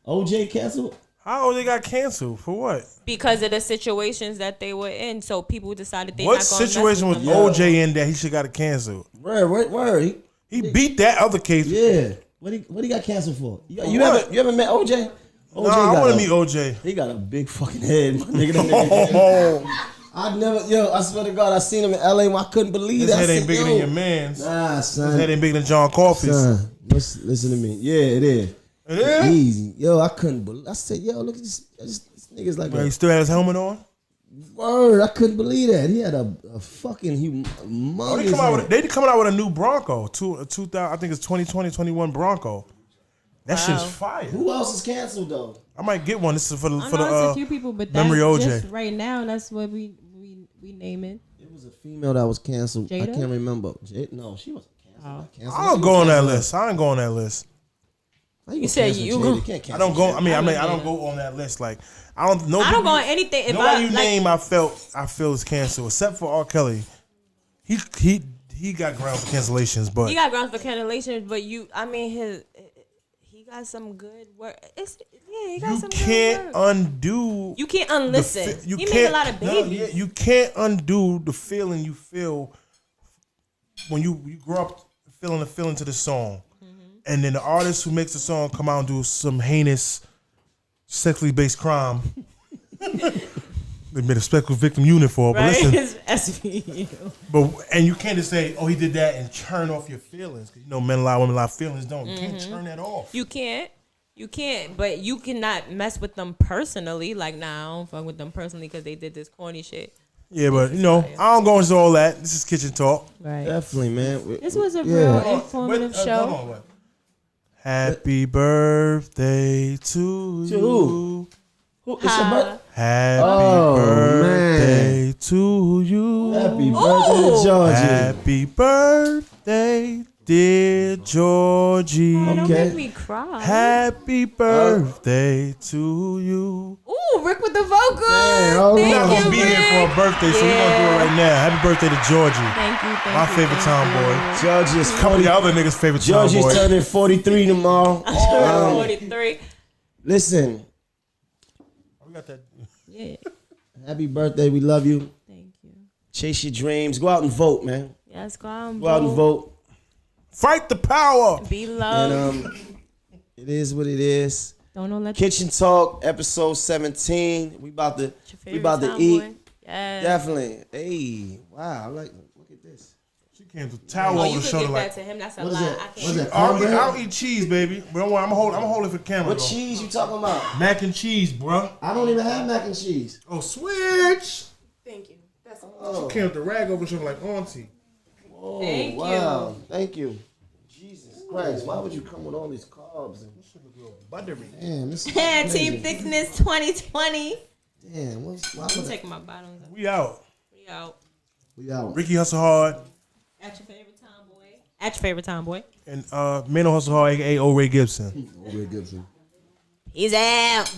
OJ canceled. How they got canceled for what? Because of the situations that they were in, so people decided they. What not gonna situation was OJ in that he should got canceled? Word. He beat that other case. Yeah. What he got canceled for? You ever met OJ? No, I want to meet OJ. He got a big fucking head, nigga. I swear to God, I seen him in LA when I couldn't believe that. His head ain't bigger than your man's. Nah, son. His head ain't bigger than John Coffey's. Son, listen to me. Yeah, it is. It is? Easy. Yo, I couldn't believe. I said, yo, look at this nigga's like he still had his helmet on? Word, I couldn't believe that. He had a fucking humongous they coming out with a new Bronco. I think it's 2020-21 Bronco. That shit's fire. Who else is canceled though? I might get one. This is for the a few people, but memory OJ. Just right now, that's what we name it. It was a female that was canceled. Jada? I can't remember. No, she wasn't canceled. I don't go on that list. I ain't go on that list. You said you I don't go. I don't go on that list. Like I don't know. I don't go on anything. If nobody name I feel is canceled except for R. Kelly. He got grounds for cancellations, but he got grounds for cancellations. But he got some good work. He got some good work. Undo. You can't unlisten. He made a lot of babies. You can't undo the feeling you feel when you grow up feeling the feeling to the song. And then the artist who makes the song come out and do some heinous sexually based crime. They've been a special victim unit for. But Right? listen, It's SVU. and you can't just say, "Oh, he did that," and turn off your feelings. Because you know, men lie, women lie. Feelings don't. You can't turn that off. You can't. You can't, but you cannot mess with them personally. Like, nah, I don't fuck with them personally because they did this corny shit. Yeah, but you know, I don't go into all that. This is kitchen talk. Right. Definitely, man. This was a real informative But, show. hold on, wait. Happy birthday to To you. who? It's your birthday. Happy birthday to you. Happy birthday to Georgie. Happy birthday, dear Georgie. Don't Okay. make me cry. Happy birthday to you. Ooh, Rick with the vocals. hold We're on. not gonna be here for a birthday, so we're gonna do it right now. Happy birthday to Georgie. Thank you. Thank My you, favorite thank tomboy. Georgie is Couple of y'all other niggas' favorite Georgie's tomboy. turning 43 tomorrow. 43. Listen, We got that. Yeah. happy birthday. We love you. Thank you. Chase your dreams. Go out and vote, man. Yes, go out and Go out and vote. Fight the power. Be loved. And it is what it is. Don't know let Kitchen Talk, episode 17. We about to eat. Yes. Definitely. Hey, wow. Look at this. She came to towel Oh, over you the could shoulder get like. that to him. That's a What is lie. it? I What is can't. it? I'll Cornbread? eat cheese, baby. But don't worry, I'm gonna hold it for camera. What though. cheese you talking about? Mac and cheese, bro. I don't even have mac and cheese. Oh, switch. Thank you. That's Oh, She came with the rag over the shoulder like auntie. oh Thank wow. Thank you. Jesus Christ. Why would you come with all these carbs? And, Buttery. damn, this is Team crazy. Thickness 2020. Damn, why I'm would I? taking my bottoms off. We out. We out. We out. Ricky Hustle Hard At your favorite tomboy. At your favorite tomboy. and Maino Hustle Hard, aka O. Ray Gibson. Ray Gibson. Peace out.